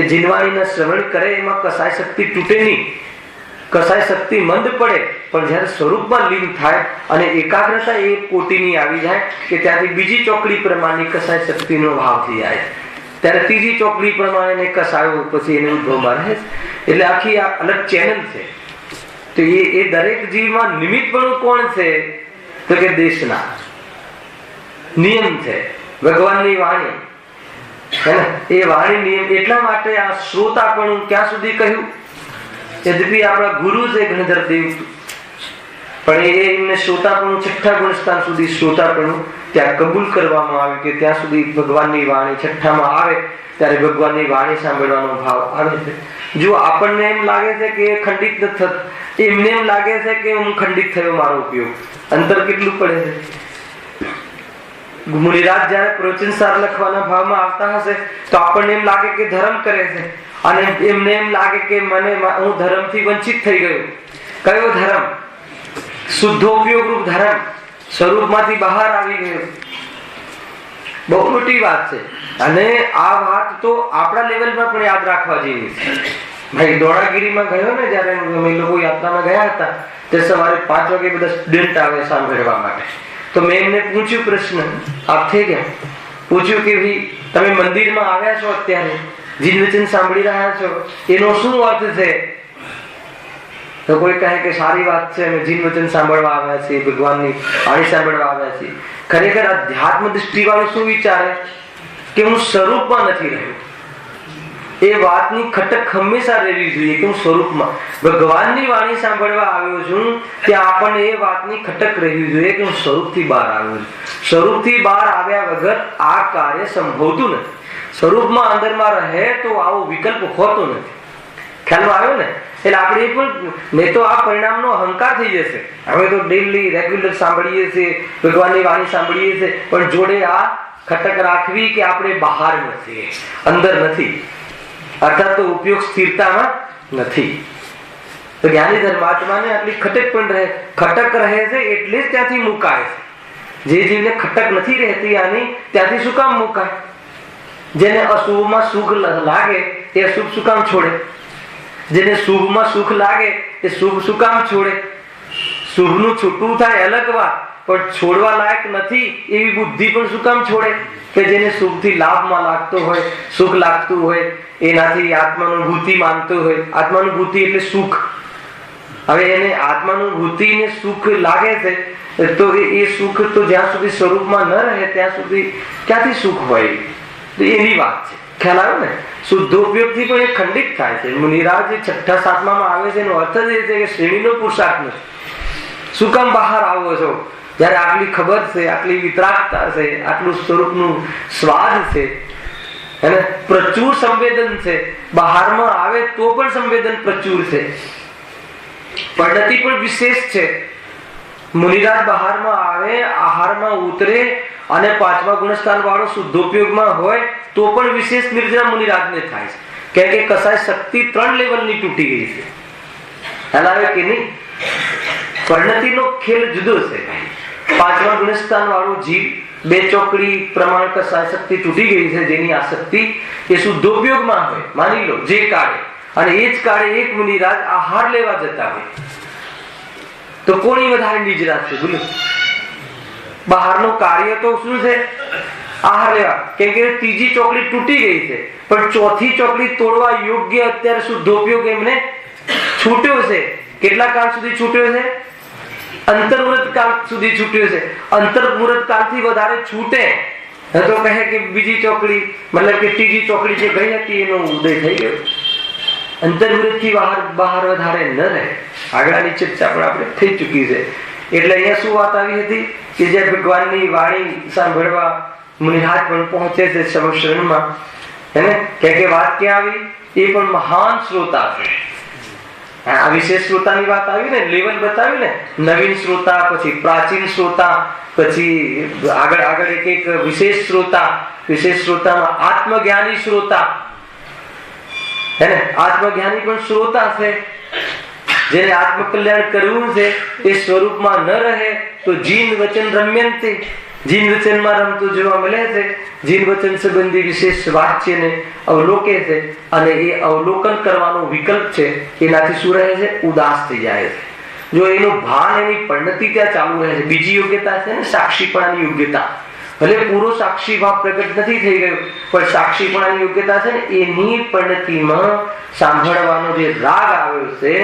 જીનવાણીના શ્રવણ કરે એમાં કસાય શક્તિ તૂટે નહીં. કસાય શક્તિ મંદ પડે, પણ જ્યારે સ્વરૂપમાં લીન થાય અને એકાગ્રતા એ કોટીની આવી જાય કે ત્યાંથી બીજી ચોકડી પ્રમાણની કસાય શક્તિનો ભાવ થઈ જાય, ત્યારે ત્રીજી ચોકડી પ્રમાણે કસાયો પછી એને ઉદ્ભવમાં રહે. એટલે આખી આ અલગ ચેનલ છે. તો એ દરેક જીવમાં નિમિત્તપણું કોણ છે? તો કે દેશના નિયમ છે, ભગવાનની વાણી હે ને. એ વાણી નિયમ એટલા માટે આ શ્રોતાપણું ક્યાં સુધી કહ્યું? યદ્યપિ આપણા ગુરુ છે ગણધર દેવ, પણ એમને શ્રોતાપણું 6ઠા ગુણસ્થાન સુધી શ્રોતાપણું ત્યાં કબૂલ કરવામાં આવે કે ત્યાં સુધી ભગવાનની વાણી 6ઠામાં આવે ત્યારે ભગવાનની વાણી સાંભળવાનો ભાવ આવે છે. જો આપણને એમ લાગે છે કે એ ખંડિત નથી થતું, એમને એમ લાગે છે કે હું ખંડિત થયો, મારો ઉપયોગ, અંતર કેટલું પડે છે. મુનિરાજ જયારે પ્રવચનસાર લખવાના ભાવમાં આવતા હશે તો આપણને એમ લાગે કે ધર્મ કરે છે, અને એમને એમ લાગે કે હું ધર્મથી વંચિત થઈ ગયો. કયો ધર્મ? શુદ્ધોપયોગ રૂપ ધર્મ, સ્વરૂપમાંથી બહાર આવી ગયો. બહુ મોટી વાત છે. અને આ વાત તો આપણા લેવલમાં પણ યાદ રાખવા જેવી છે. ભાઈ ધોળાગીરીમાં ગયો ને, જયારે અમે લોકો યાત્રામાં ગયા હતા તે સવારે 5 વાગે બધા સ્ટુડન્ટ આવે સાંભળવા માટે. તો મેં એમને પૂછ્યું પ્રશ્ન, આપ થઈ ગયા, પૂછ્યું કે ભાઈ તમે મંદિરમાં આવ્યા છો, અત્યારે જીનવચન સાંભળી રહ્યા છો, એનો શું અર્થ છે? તો કોઈ કહે કે સારી વાત છે, અમે જીનવચન સાંભળવા આવ્યા છીએ, ભગવાનની વાણી સાંભળવા આવ્યા છીએ. ખરેખર અધ્યાત્મ દૃષ્ટિ વાળો શું વિચારે કે હું સ્વરૂપમાં નથી રહ્યો. એ વાતની ખટક હંમેશા રહેવી જોઈએ કે હું સ્વરૂપમાં ભગવાનની વાણી સાંભળવા આવ્યો છું, ત્યાં આપણને એ વાતની ખટક રહેવી જોઈએ કે હું સ્વરૂપથી બહાર આવ્યો છું. સ્વરૂપથી બહાર આવ્યા વગર આ કાર્ય સંભવતું નથી. સ્વરૂપમાં અંદરમાં રહે તો આવો વિકલ્પ હોતો નથી. ખ્યાલમાં આવ્યો ને? એટલે આપણે એ પણ નહીં તો આ પરિણામનો અહંકાર થઈ જશે. હવે તો ડેલી રેગ્યુલર સાંભળીએ છીએ, ભગવાનની વાણી સાંભળીએ છીએ, પણ જોડે આ ખટક રાખવી કે આપણે બહાર નથી, અંદર નથી, અર્થાત તો ઉપયોગ સ્થિરતામાં નથી. તો જ્ઞાની ધર્માત્માને આટલી ખટક પણ રહે, ખટક રહે છે એટલે જ ત્યાંથી મુકાય છે. જે જીવને ખટક નથી રહેતી આની, ત્યાંથી શું કામ મુકાય? જેને અશુભમાં સુખ લાગે એ અશુભ શું કામ છોડે? જેને શુભમાં સુખ લાગે એ શુભ શું કામ છોડે? શુભનું છૂટું થાય અલગ વાત, પણ છોડવા લાયક નથી એવી બુદ્ધિ પણ શું કામ છોડે? કે જેને સુખથી લાભમાં લાગતો હોય, સુખ લાગતું હોય, એનાથી આત્માનુભૂતિ માનતો હોય. આત્માનુભૂતિ એટલે સુખ. હવે એને આત્માનુભૂતિ ને સુખ લાગે છે તો એ સુખ તો જ્યાં સુધી સ્વરૂપમાં ન રહે ત્યાં સુધી ક્યાંથી સુખ હોય? એની વાત છે. ખ્યાલ આવ્યો ને? શુદ્ધોપયોગથી પણ એ ખંડિત થાય છે. મુનિરાજ જે 6ઠા 7મામાં આવે છે એનો અર્થ જ એ છે કે શ્રેણીનો પુરુષાર્થ નથી. શું કામ બહાર આવો છો જયારે આટલી ખબર છે, આટલી વિતરાગતા છે, આટલું સ્વરૂપનું સ્વાદ છે, અને પ્રચુર સંવેદન છે. બહારમાં આવે તો પણ સંવેદન પ્રચુર છે, પદ્ધતિ પણ વિશેષ છે. મુનિરાજ બહારમાં આવે, આહારમાં ઉતરે અને 5મા ગુણસ્થાન વાળો શુદ્ધોપયોગમાં હોય તો પણ વિશેષ નિર્જરા મુનિરાજને થાય છે. કેમ કે કસાય શક્તિ 3 લેવલની તૂટી ગઈ છે. ખ્યાલ આવે કે નહીં? પરિણતિનો ખેલ જુદો છે. 5મા ગુણસ્થાન વાળો જીવ 2 ચોકડી પ્રમાણ કસાય શક્તિ તૂટી ગઈ છે, જેની આસક્તિ એ શુદ્ધોપયોગમાં હોય, માની લો જે કાળે, અને એ જ કાળે એક મુનિરાજ આહાર લેવા જતા હોય તો કોની વધારે નિજરા છે? બોલો. બહારનું કાર્ય તો શું છે? આહાર લેવા. કેમ કે 3જી ચોકડી તૂટી ગઈ છે, પણ 4થી ચોકડી તોડવા યોગ્ય અત્યારે શુદ્ધોપયોગ એમને છૂટ્યો છે. કેટલા કાળ સુધી છૂટ્યો છે? અંતર્મુહૂર્ત કાળ સુધી છૂટ્યો છે. અંતર્મુહૂર્ત કાળથી વધારે છૂટે તો કહે કે બીજી ચોકડી, મતલબ કે 3જી ચોકડી જે ગઈ હતી એનો ઉદય થઈ ગયો. અંતર્મુહૂર્તથી બહાર વધારે ન રહે. આગળની ચર્ચા પણ આપણે થઈ ચૂકી છે. એટલે અહીંયા શું વાત આવી હતી કે જે ભગવાનની વાણી સાંભળવા મુનિરાજ પણ પહોંચે છે સમશરણમાં, હે કે વાત ક્યાં આવી? એ પણ મહાન શ્રોતા છે. આ વિશેષ શ્રોતાની વાત આવી ને, લેવલ બતાવ્યું ને, નવીન શ્રોતા, પછી પ્રાચીન શ્રોતા, પછી આગળ એક વિશેષ શ્રોતા. વિશેષ શ્રોતામાં આત્મજ્ઞાની શ્રોતા, હે ને? આત્મજ્ઞાની પણ શ્રોતા છે. જેને આત્મકલ્યાણ કરવું છે એ સ્વરૂપમાં ન રહે તો જીન વચન રમ્યંતે, જીન વચનમાં રમતું જોવા મળે છે. જીન વચન સંબંધી વિશેષ વાક્યને અવલોકે છે, અને એ અવલોકન કરવાનો વિકલ્પ છે એનાથી શું રહે છે? ઉદાસ થઈ જાય છે. જો એનું ભાન, એની પરિણતિ ત્યાં ચાલુ રહે છે. બીજી યોગ્યતા છે ને સાક્ષીપણાની યોગ્યતા. ભલે પૂરો સાક્ષી ભાવ પ્રગટ નથી થઈ ગયો, પણ સાક્ષીપણાની યોગ્યતા છે ને, એની પરિણતિમાં સાંભળવાનો જે રાગ આવ્યો છે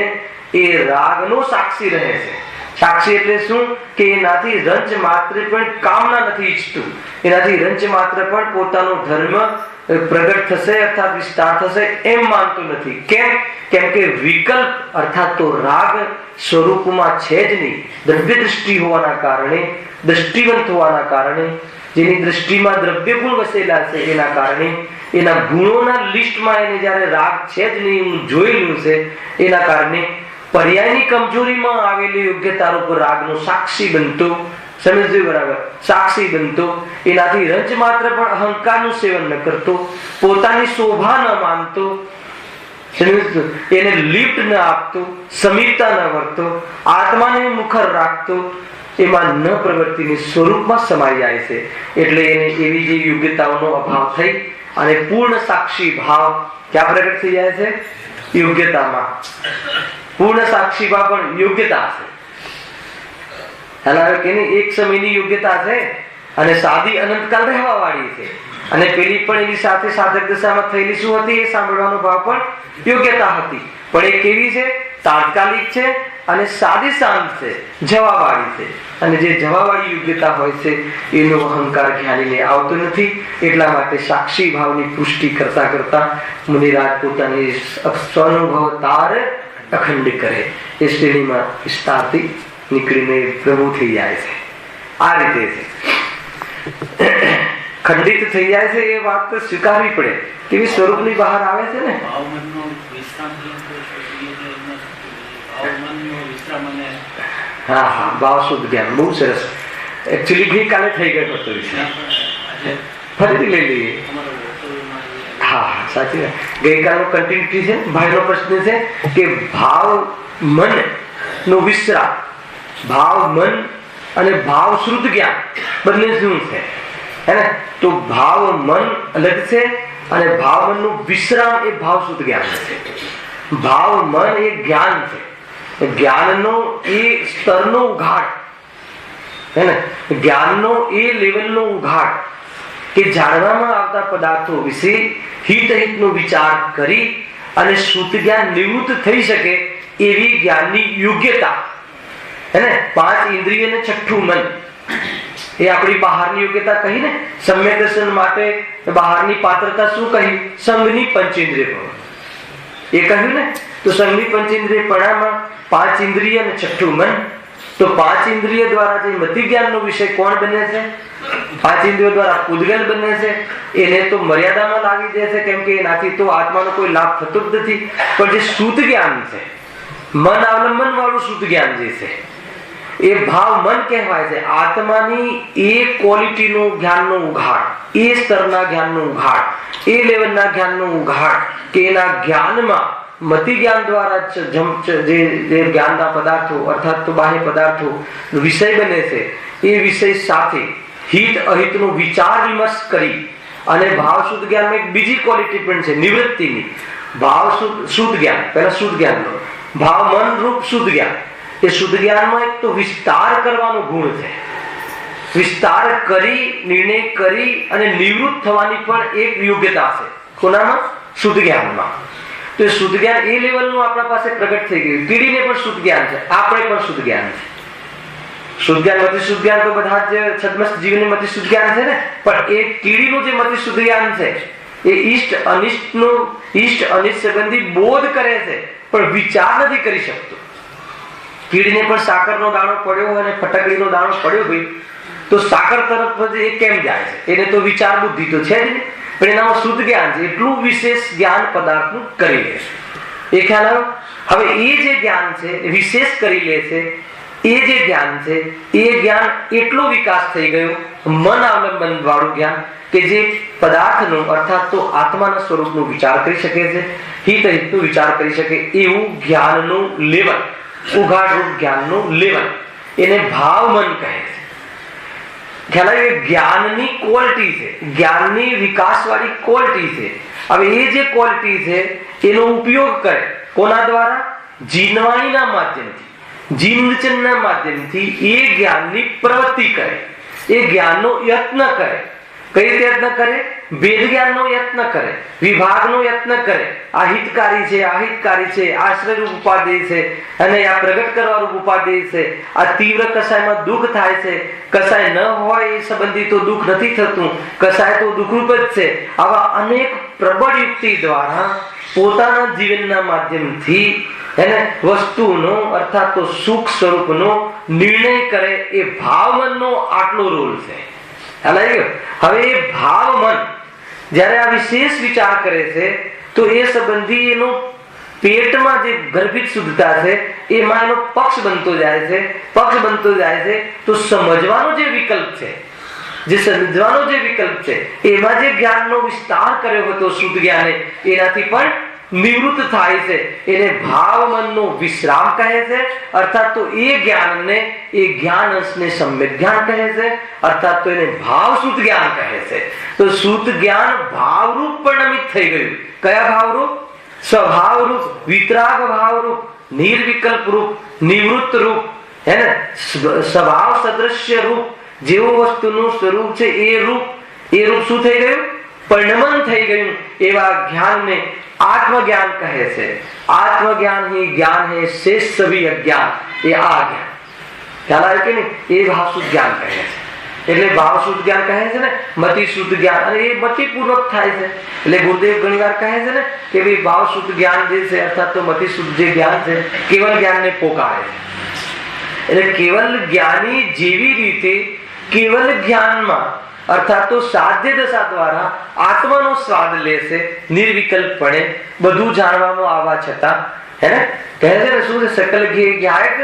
એ રાગનો સાક્ષી રહે છે. સાક્ષી એટલે શું? કે એનાથી રંચ માત્ર પણ કામના નથી ઈચ્છતું, એનાથી રંચ માત્ર પણ પોતાનો ધર્મ પ્રગટ થશે અર્થાત વિસ્તાર થશે એમ માનતો નથી. કેમ કે વિકલ્પ અર્થાત તો રાગ સ્વરૂપમાં છે જ નહીં. દ્રવ્ય દૃષ્ટિ હોવાના કારણે, દ્રષ્ટિવંત હોવાના કારણે, જેની દ્રષ્ટિમાં દ્રવ્ય ગુણ વસેલા છે એના કારણે, એના ગુણોના લિસ્ટમાં એને જ્યારે રાગ છે જ નહીં જોયેલું છે એના કારણે પર્યાયની કમજોરીમાં આવેલી યોગ્યતા ઉપર રાગનો સાક્ષી બનતો, સમજજો બરાબર, સાક્ષી બનતો, એનાથી રંચ માત્ર પણ અહંકારનું સેવન ન કરતો, પોતાની શોભા ન માનતો, સમજજો, એને લિફ્ટ ન આપતો, સમીપતા ન વર્તો, આત્માને મુખર રાખતો, એમાં ન પ્રવૃત્તિની સ્વરૂપમાં સમાઈ જાય છે. એટલે એને એવી જે યોગ્યતાઓનો અભાવ થઈ અને પૂર્ણ સાક્ષી ભાવ ક્યાં પ્રગટ થઈ જાય છે? યોગ્યતામાં. પૂર્ણ સાક્ષી ભાવ પણ યોગ્યતા છે. એક સમયની યોગ્યતા છે અને સાદી અનંતકાળ રહેવા વાળી છે. અને પેલી પણ એની સાથે સાધક દશામાં થયેલી શું હતી? એ સાંભળવાનો ભાવ પણ યોગ્યતા હતી. પણ એ કેવી છે? તાત્કાલિક છે અને સાદી શાંત છે, જવાવાળી છે. અને જે જવાવાળી યોગ્યતા હોય છે એનો અહંકાર જ્ઞાનીને આવતો નથી. એટલા માટે સાક્ષી ભાવની પુષ્ટિ કરતા કરતા મુનિરાજ પોતાની સ્વઅનુભવ તાર અખંડ કરે એ શ્રેણીમાં વિસ્તારથી નીકળીને પ્રભુ થઈ જાય છે. આ રીતે છે, ખંડિત થઈ જાય છે. એ વાત તો સ્વીકારવી પડે. કેવી સ્વરૂપની બહાર આવે છે ને. હા હા, ભાવ શુદ્ધ જ્ઞાન બહુ સરસ. એકચ્યુઅલી ગઈકાલે થઈ ગયો હતો, ફરીથી લઈ લઈએ. હા સાચી વાત. ગઈકાલનો કન્ટિન્યુટી છે. ભાઈનો પ્રશ્ન છે કે ભાવ મન નો વિશ્રામ, ભાવ મન અને ભાવ શ્રુત જ્ઞાન બંને શું છે હે ને? તો ભાવ મન અલગ છે અને ભાવ મન નું વિશ્રામ એ ભાવ શ્રુત જ્ઞાન છે. ભાવ મન એ જ્ઞાન છે, જ્ઞાનનો એ સ્તરનો ઉઘાડ હે ને, જ્ઞાનનો એ લેવલનો ઉઘાડ કે જાણવામાં આવતા પદાર્થો વિશે હિતહિતનો વિચાર કરી અને શ્રુત જ્ઞાન નિવૃત્ત થઈ શકે એવી જ્ઞાનની યોગ્યતા હે ને. 5 ઇન્દ્રિય ને છઠ્ઠું મન એ આપણી બહારની યોગ્યતા કહી ને. સમ્યક દર્શન માટે બહારની પાત્રતા શું કહી? સંઘની પંચેન્દ્રિય એ કહ્યું ને. તો સંઘની પંચેન્દ્રિય પણામાં 5 ઇન્દ્રિય અને છઠ્ઠું મન. તો 5 ઇન્દ્રિય દ્વારા જે મતિ જ્ઞાનનો વિષય કોણ બને છે? 5 ઇન્દ્રિયો દ્વારા પૂદગલ બને છે. એને તો મર્યાદામાં લાગી જાય છે, કેમ કે એનાથી તો આત્માનો કોઈ લાભ થતો જ નથી. પણ જે શુદ્ધ જ્ઞાન છે, મન અવલંબન વાળું શુદ્ધ જ્ઞાન જે છે એ ભાવ મન કહેવાય છે. આત્માની એ ક્વોલિટીનો જ્ઞાનનો ઉઘાડ, એ સ્તરના જ્ઞાનનો ઉઘાડ, એ લેવલના જ્ઞાનનો ઉઘાડ કે એના જ્ઞાનમાં મતિ જ્ઞાન દ્વારા જે જ્ઞાનના પદાર્થો અર્થાત તો બાહ્ય પદાર્થો વિષય બને છે, એ વિષય સાથે હિત અહિતનો વિચાર વિમર્શ કરી અને ભાવ શુદ્ધ જ્ઞાનમાં એક બીજી ક્વોલિટી પણ છે નિવૃત્તિની. ભાવ શુદ્ધ જ્ઞાન, પહેલા શુદ્ધ જ્ઞાનનો ભાવ મન રૂપ શુદ્ધ જ્ઞાન. એ શુદ્ધ જ્ઞાનમાં એક તો વિસ્તાર કરવાનો ગુણ છે. વિસ્તાર કરી, નિર્ણય કરી અને નિવૃત્ત થવાની પણ એક યોગ્યતા છે. કોનામાં? શુદ્ધ જ્ઞાનમાં. તો એ શુદ્ધ જ્ઞાન એ લેવલનું આપણા પાસે પ્રગટ થઈ ગયું. કીડીને પણ શુદ્ધ જ્ઞાન છે, આપણે પણ શુદ્ધ જ્ઞાન છે. શુદ્ધ જ્ઞાન મતિ શુદ્ધ જ્ઞાન તો બધા જ છદ્મસ્ત જીવને મતિ શુદ્ધ જ્ઞાન છે ને. પણ એ કીડીનું જે મતિ શુદ્ધ જ્ઞાન છે એ ઈષ્ટ અનિષ્ટ સંબંધી બોધ કરે છે પણ વિચાર નથી કરી શકતો. કીડીને પણ સાકરનો દાણો પડ્યો અને ફટકડીનો દાણો પડ્યો ભાઈ, તો સાકર તરફ એ કેમ જાય છે? એને તો વિચાર બુદ્ધિ તો છે જ નહીં, પણ એનામાં શુદ્ધ જ્ઞાન છે એટલું વિશેષ જ્ઞાન પદાર્થનું કરી લે છે. એ ખ્યાલ આવ્યો? હવે એ જે જ્ઞાન છે એ વિશેષ કરી લે છે. એ જે જ્ઞાન છે એ જ્ઞાન એટલો વિકાસ થઈ ગયો મન અવલંબન વાળું જ્ઞાન કે જે પદાર્થનો અર્થાત તો આત્માના સ્વરૂપનો વિચાર કરી શકે છે, હિતહિતનો વિચાર કરી શકે એવું જ્ઞાનનું લેવલ, ઉઘાડ રૂપ જ્ઞાનનું લેવલ, એને ભાવ મન કહે છે. ખ્યાલ આવ્યો? જ્ઞાનની ક્વોલિટી છે, જ્ઞાનની વિકાસવાળી ક્વોલિટી છે. હવે એ જે ક્વોલિટી છે એનો ઉપયોગ કરે કોના દ્વારા? જીનવાણીના માધ્યમથી, જીનવચનના માધ્યમથી એ જ્ઞાનની પ્રવૃત્તિ કરે, એ જ્ઞાનનો યત્ન કરે. કઈ રીતે યત્ન કરે? ભેદ જ્ઞાનનો યત્ન કરે, વિભાગનો યત્ન કરે. આ હિતકારી છે, આ હિતકારી છે, આશ્રય રૂપ ઉપાદેય છે અને આ પ્રગટ કરવા રૂપ ઉપાદેય છે. આ તીવ્ર કસાયમાં દુઃખ થાય છે, કસાય ન હોય એ સંબંધી તો દુઃખ નથી થતું, કસાય તો દુઃખરૂપ જ છે. આવા અનેક પ્રબળ યુક્તિ દ્વારા પોતાના જીવનના માધ્યમથી એને વસ્તુનો અર્થાત તો સુખ સ્વરૂપનો નિર્ણય કરે. એ ભાવમનનો આટલો રોલ છે. હવે એ ભાવ મન જ્યારે આ વિશેષ વિચાર કરે છે તો એ સંબંધી એનો પેટમાં જે ગર્ભિત શુદ્ધતા છે એમાં એનો પક્ષ બનતો જાય છે. પક્ષ બનતો જાય છે તો સમજવાનો જે વિકલ્પ છે, જે સમજવાનો જે વિકલ્પ છે એમાં જે જ્ઞાનનો વિસ્તાર કર્યો હતો શુદ્ધ જ્ઞાને, એનાથી પણ નિવૃત્ત થાય છે. એને ભાવ મનનો વિશ્રામ કહે છે. અર્થાત તો એ જ્ઞાનને, એ જ્ઞાન અંશને સમ્યક જ્ઞાન કહે છે. અર્થાત તો એને ભાવ શુદ્ધ જ્ઞાન કહે છે. તો શુદ્ધ જ્ઞાન ભાવરૂપ પરિણમિત થઈ ગયું. કયા ભાવરૂપ? સ્વભાવરૂપ, વિતરાગ ભાવરૂપ, નિર્વિકલ્પ રૂપ, નિવૃત્ત રૂપ, હે ને, સ્વભાવ સદૃશ્ય રૂપ. જેવું વસ્તુનું સ્વરૂપ છે એ રૂપ શું થઈ ગયું? પરિણમન થઈ ગયું. એવા જ્ઞાનને आत्मज्ञान कहे से. आत्मज्ञान ही ज्ञान है, शेष सभी अज्ञान ये आ ज्ञान. ख्याल आयो कि नहीं? ये भाव शुद्ध ज्ञान कहे છે. એટલે ભાવ શુદ્ધ જ્ઞાન કહે છે ને, મતિ શુદ્ધ જ્ઞાન. અને એ મતિ પૂર્વક થાય છે. એટલે ગુરુદેવ ઘણીવાર કહે છે ને કે ભાઈ ભાવ શુદ્ધ જ્ઞાન જે છે અર્થાત તો મતિ શુદ્ધ જે જ્ઞાન છે કેવલ જ્ઞાનને પોકારે છે. એટલે કેવલ જ્ઞાની જેવી રીતે કેવલ જ્ઞાનમાં અર્થાત તો સાધ્ય દશા દ્વારા આત્માનો સ્વાદ લેશે નિર્વિકલ્પપણે, બધું જાણવામાં આવવા છતાં. હે ને, કહે છે ને શું છે? સકલ જ્ઞાયક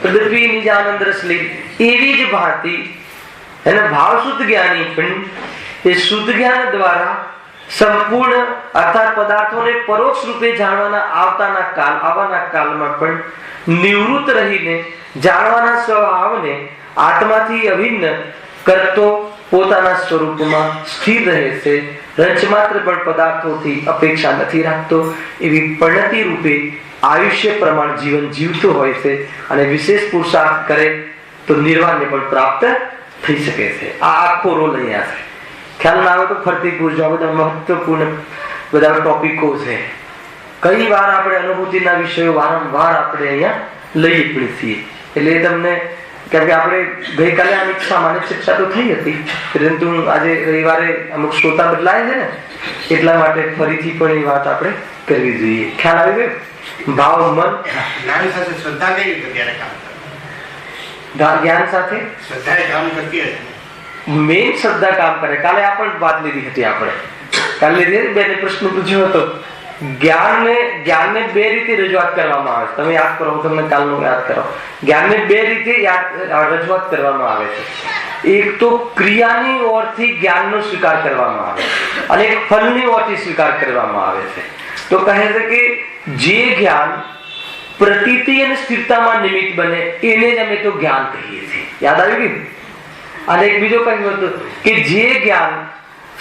તદપી નિજાનંદ રસ લે. એવી જ ભાંતિ એને ભાવ શુદ્ધ જ્ઞાની પણ એ શુદ્ધ જ્ઞાન દ્વારા સંપૂર્ણ અર્થાત પદાર્થોને પરોક્ષ રૂપે જાણવાના આવવાના કાળમાં પણ નિવૃત્ત રહીને જાણવાના સ્વભાવને આત્માથી અભિન્ન કરતો પોતાના સ્વરૂપમાં સ્થિર રહે છે, રંચમાત્ર પણ પદાર્થોથી અપેક્ષા નથી રાખતો, એવી પરિણતિ રૂપે આયુષ્ય પ્રમાણ જીવન જીવતો હોય છે અને વિશેષ પુરુષાર્થ કરે તો નિર્વાણને પણ પ્રાપ્ત થઈ શકે છે. આ આખો રોલ અહીંયા છે. ખ્યાલ ના આવે તો ફરતી પૂછજો. આ બધા મહત્વપૂર્ણ બધા ટોપિકો છે. કઈ વાર આપણે અનુભૂતિના વિષયો વારંવાર આપણે અહીંયા લઈએ પણ છીએ. એટલે તમને કેમ કે આપણે ગઈકાલે આની સામાન્ય ચર્ચા તો થઈ હતી, પરંતુ આજે રવિવારે અમુક શ્રોતા બદલાય છે ને, એટલા માટે ફરીથી પણ એ વાત આપણે કરવી જોઈએ. ખ્યાલ આવી ગયો? ભાવ મન જ્ઞાન સાથે શ્રદ્ધા કઈ રીતે ત્યારે કામ કરે? જ્ઞાન સાથે શ્રદ્ધા કામ કરતી હતી. મેન શ્રદ્ધા કામ કરે. કાલે આ પણ વાત લીધી હતી આપણે. કાલે લીધી બેને પ્રશ્ન પૂછ્યો હતો. જ્ઞાનને બે રીતે રજૂઆત કરવામાં આવે છે. તમે યાદ કરો, તમને કાલનું યાદ કરો. જ્ઞાનને બે રીતે રજૂઆત કરવામાં આવે છે. એક તો ક્રિયાની ઓરથી જ્ઞાનનો સ્વીકાર કરવામાં આવે અને એક ફલની ઓરથી સ્વીકાર કરવામાં આવે છે. તો કહે છે કે જે જ્ઞાન પ્રતીતિ અને સ્થિરતામાં નિમિત્ત બને એને જ અમે તો જ્ઞાન કહીએ છીએ. યાદ આવી ગયું? અને એક બીજો કહ્યું હતું કે જે જ્ઞાન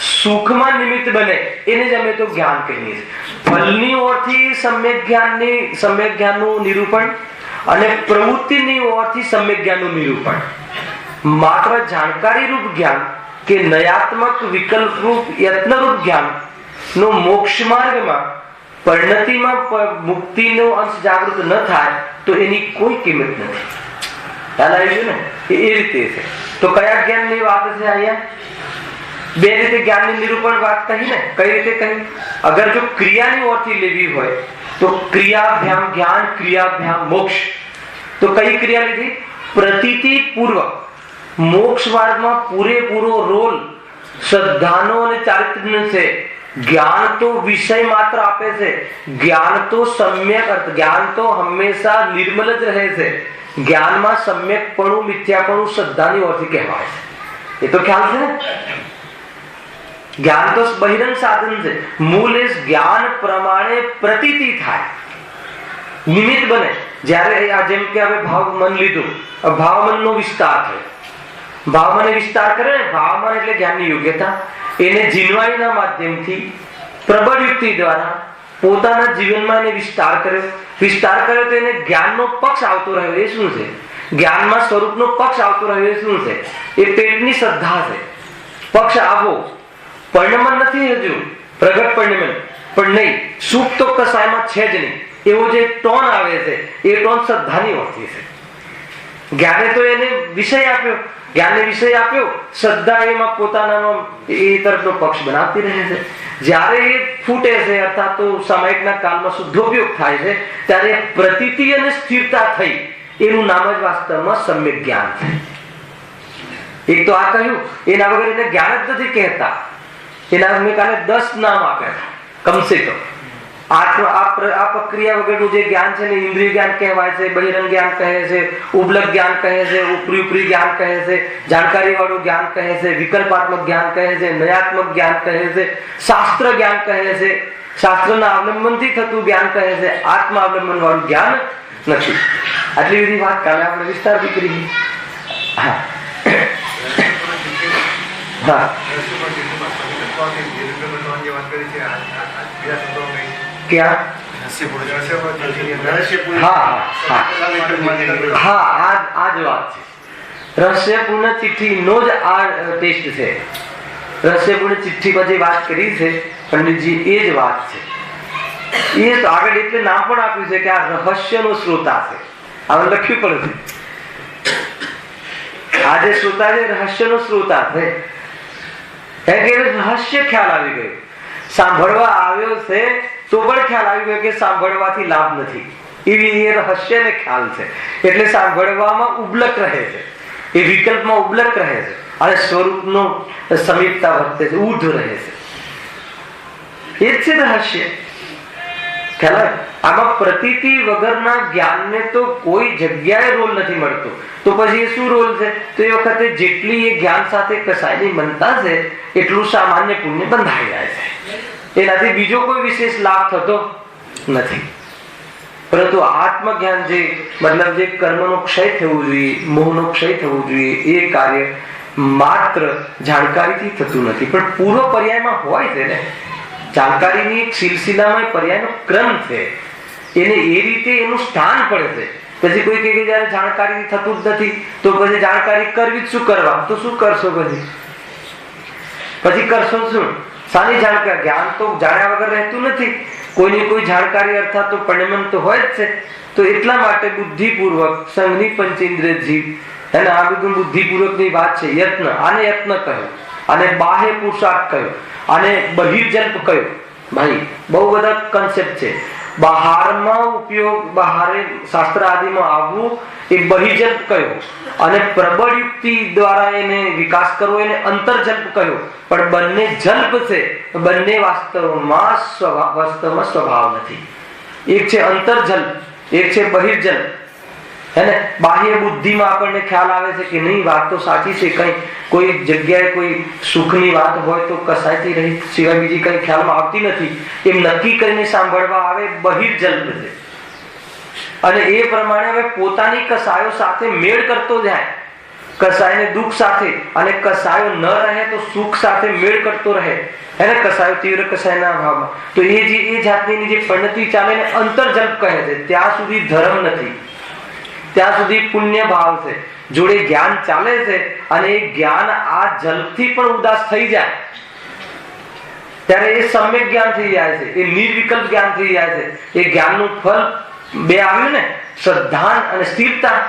સુખમાં નિમિત્ત બને એને જ અમે તો જ્ઞાન કહીએ છીએ. ફલની ઓરથી સમ્યક જ્ઞાનનું નિરૂપણ અને પ્રવૃત્તિની ઓરથી સમ્યક જ્ઞાનનું નિરૂપણ. માત્ર જાણકારી રૂપ જ્ઞાન કે નયાત્મક વિકલ્પ રૂપ યત્નરૂપ જ્ઞાન નો મોક્ષ માર્ગમાં પરિણતિમાં મુક્તિનો અંશ જાગૃત ન થાય તો એની કોઈ કિંમત નથી. ખ્યાલ આવી ગયું ને? એ રીતે છે. તો કયા જ્ઞાનની વાત છે અહીંયા? બે રીતે જ્ઞાનની નિરૂપણ વાત કહી ને. કઈ રીતે કહી? અગર જો ક્રિયાની ઓરથી લેવી હોય તો ક્રિયાભ્યામ જ્ઞાન, ક્રિયાભ્યામ મોક્ષ. તો કઈ ક્રિયા લીધી? પ્રતીતિ પૂર્વક મોક્ષ માર્ગમાં પૂરેપૂરો રોલ શ્રદ્ધાનો અને ચારિત્ર્યનો છે. જ્ઞાન તો વિષય માત્ર આપે છે. જ્ઞાન તો સમ્યક અર્થ, જ્ઞાન તો હંમેશા નિર્મલ જ રહે છે. જ્ઞાનમાં સમ્યકપણું, મિથ્યાપણું શ્રદ્ધાની ઓરથી કહેવાય છે. એ તો ખ્યાલ છે ને? જ્ઞાન તો બહિરંગ સાધન છે. મૂળ એ જ્ઞાન પ્રમાણે પ્રતીતિ થાય, નિમિત્ત બને. જ્યારે જેમ કે હવે ભાવ મન લીધું, ભાવમનનો વિસ્તાર થયો. ભાવમને વિસ્તાર કરે ને, ભાવમન એટલે જ્ઞાનની યોગ્યતા, એને જીનવાઈના માધ્યમથી પ્રબળ યુક્તિ દ્વારા પોતાના જીવનમાં એને વિસ્તાર કર્યો તો એને જ્ઞાનનો પક્ષ આવતો રહ્યો. એ શું છે? જ્ઞાનમાં સ્વરૂપનો પક્ષ આવતો રહ્યો. એ શું છે? એ પેટની શ્રદ્ધા છે. પક્ષ આવો પરિણમન નથી, હજુ પ્રગટ પરિણમન પણ નહીં. સુખ તો કસાયમાં છે જ નહીં. એવો જે ટોન આવે છે એ ટોન શ્રદ્ધાની ઓળખી છે. જ્ઞાને તો એને વિષય આપ્યો, જ્ઞાનને વિષય આપ્યો, શ્રદ્ધા એમાં પોતાનો એ તરફનો પક્ષ બનાવતી રહે છે. જ્યારે એ ફૂટે છે અર્થાત તો સામાયિકના કાળમાં શુદ્ધોપયોગ થાય છે, ત્યારે પ્રતીતિ અને સ્થિરતા થઈ. એનું નામ જ વાસ્તવમાં સમ્યક જ્ઞાન છે. એક તો આ કહ્યું, એના વગર એને જ્ઞાન જ નથી કહેતા. એના મેં કાલે 10 નામ આપ્યા કમસે કમ. આ પ્રક્રિયા વગરનું જે જ્ઞાન છે ને, ઇન્દ્રિય જ્ઞાન કહેવાય છે, બહિરંગ જ્ઞાન કહે છે, ઉપલબ્ધ જ્ઞાન કહે છે, ઉપરી જ્ઞાન કહે છે, જાણકારી વાળું જ્ઞાન કહે છે, વિકલ્પાત્મક જ્ઞાન કહે છે, નયાત્મક જ્ઞાન કહે છે, શાસ્ત્ર જ્ઞાન કહે છે, શાસ્ત્રના અવલંબનથી થતું જ્ઞાન કહે છે, આત્મા અવલંબન વાળું જ્ઞાન નથી. આટલી બધી વાત કાલે આપણે વિસ્તારથી કરી. હા હા क्या? आज बात रहस्यपूर्ण चिट्ठी नो ज आ टेस्ट છે. રહસ્યપૂર્ણ ચિઠ્ઠી પછી વાત કરી છે પંડિતજી, એ જ વાત છે. એ તો આગળ એટલે નામ પણ આપ્યું છે કે આ રહસ્યનો શ્રોતા છે. આમાં લખ્યું પણ છે આ જે શ્રોતા છે રહસ્યનો શ્રોતા છે. રહસ્ય ખ્યાલ આવી ગયો, સાંભળવા આવ્યો છે તો પણ ખ્યાલ આવી ગયો કે સાંભળવાથી લાભ નથી. એવી એ રહસ્યને ખ્યાલ છે. એટલે સાંભળવામાં ઉબલક રહે છે, એ વિકલ્પમાં ઉબલક રહે છે અને સ્વરૂપનો સમીપતા વર્તે છે, ઉર્ધ્વ રહે છે. એ જ છે રહસ્ય. ખ્યાલ આમાં પ્રતીતિ વગરના જ્ઞાનને તો કોઈ જગ્યાએ રોલ નથી મળતો. તો પછી એ શું રોલ છે? તો એ વખતે જેટલી એ જ્ઞાન સાથે કસાયની મનતા છે એટલું સામાન્ય પુણ્ય બંધાઈ જાય છે. એનાથી બીજો કોઈ વિશેષ લાભ થતો નથી. પરંતુ આત્મજ્ઞાન જે મતલબ જે કર્મનો ક્ષય થવો જોઈએ, મોહનો ક્ષય થવો જોઈએ, એ કાર્ય માત્ર જાણકારીથી થતું નથી, પણ પૂર્વ પર્યાયમાં હોય છે ને. જાણકારીની એક સિલસિલામાં પર્યાયનો ક્રમ છે, એને એ રીતે એનું સ્થાન પડે છે. પછી કોઈ કહે કે જયારે જાણકારી થતું જ નથી તો પછી જાણકારી કરવી જ શું કરવા, તો શું કરશો પછી કરશો શું? સાની જાણકારી? જ્ઞાન તો જાણ્યા વગર રહેતું નથી. કોઈની કોઈ જાણકારી અર્થાત તો પરિણામ તો હોય જ છે. તો એટલા માટે બુદ્ધિપૂર્વક સંઘની પંચેન્દ્રિય જીવ, અને આ બધું બુદ્ધિપૂર્વકની વાત છે. યત્ન, આને યત્ન કહ્યું, અને બાહ્ય પુરુષાર્થ કહ્યું, અને બહિર્જલ્પ કહ્યું. ભાઈ બહુ બધા કન્સેપ્ટ છે. બહારમાં ઉપયોગ, બહારે શાસ્ત્ર આદિમાં આવવું એ બહિર્જલ્પ કહ્યું, અને પ્રબળ યુક્તિ દ્વારા એને વિકાસ કરવો એને અંતર્જલ્પ કહ્યું. પણ બંને જલ્પ છે, બંને વાસ્તવમાં સ્વભાવ નથી. એક છે અંતર્જલ્પ, એક છે બહિર્જલ્પ. હે ને? બાહ્ય બુદ્ધિમાં આપણને ખ્યાલ આવે છે કે નહીં વાત તો સાચી છે, કઈ કોઈ જગ્યાએ કોઈ સુખની વાત હોય તો કસાયથી રહી સિવાય બીજી કઈ ખ્યાલમાં આવતી નથી, એમ નક્કી કરીને સાંભળવા આવે, બહિર્જલ્પ છે. અને એ પ્રમાણે હવે પોતાની કસાયો સાથે મેળ કરતો જાય, કસાયને દુઃખ સાથે, અને કસાયો ન રહે તો સુખ સાથે મેળ કરતો રહે. એને કસાયો તીવ્ર કસાયના ભાવમાં, તો એ જાતની જે પરિણતિ ચાલે એને અંતર્જલ્પ કહે છે. ત્યાં સુધી ધર્મ નથી, ત્યાં સુધી પુણ્ય ભાવ છે. જોડે જ્ઞાન ચાલે છે, અને એ જ્ઞાન આ જલ્પથી પણ ઉદાસ થઈ જાય ત્યારે એ સમ્યક જ્ઞાન થઈ જાય છે, એ નિર્વિકલ્પ જ્ઞાન થઈ જાય છે. એ જ્ઞાનનું ફળ બે આવ્યું ને, શ્રદ્ધાન અને સ્થિરતા.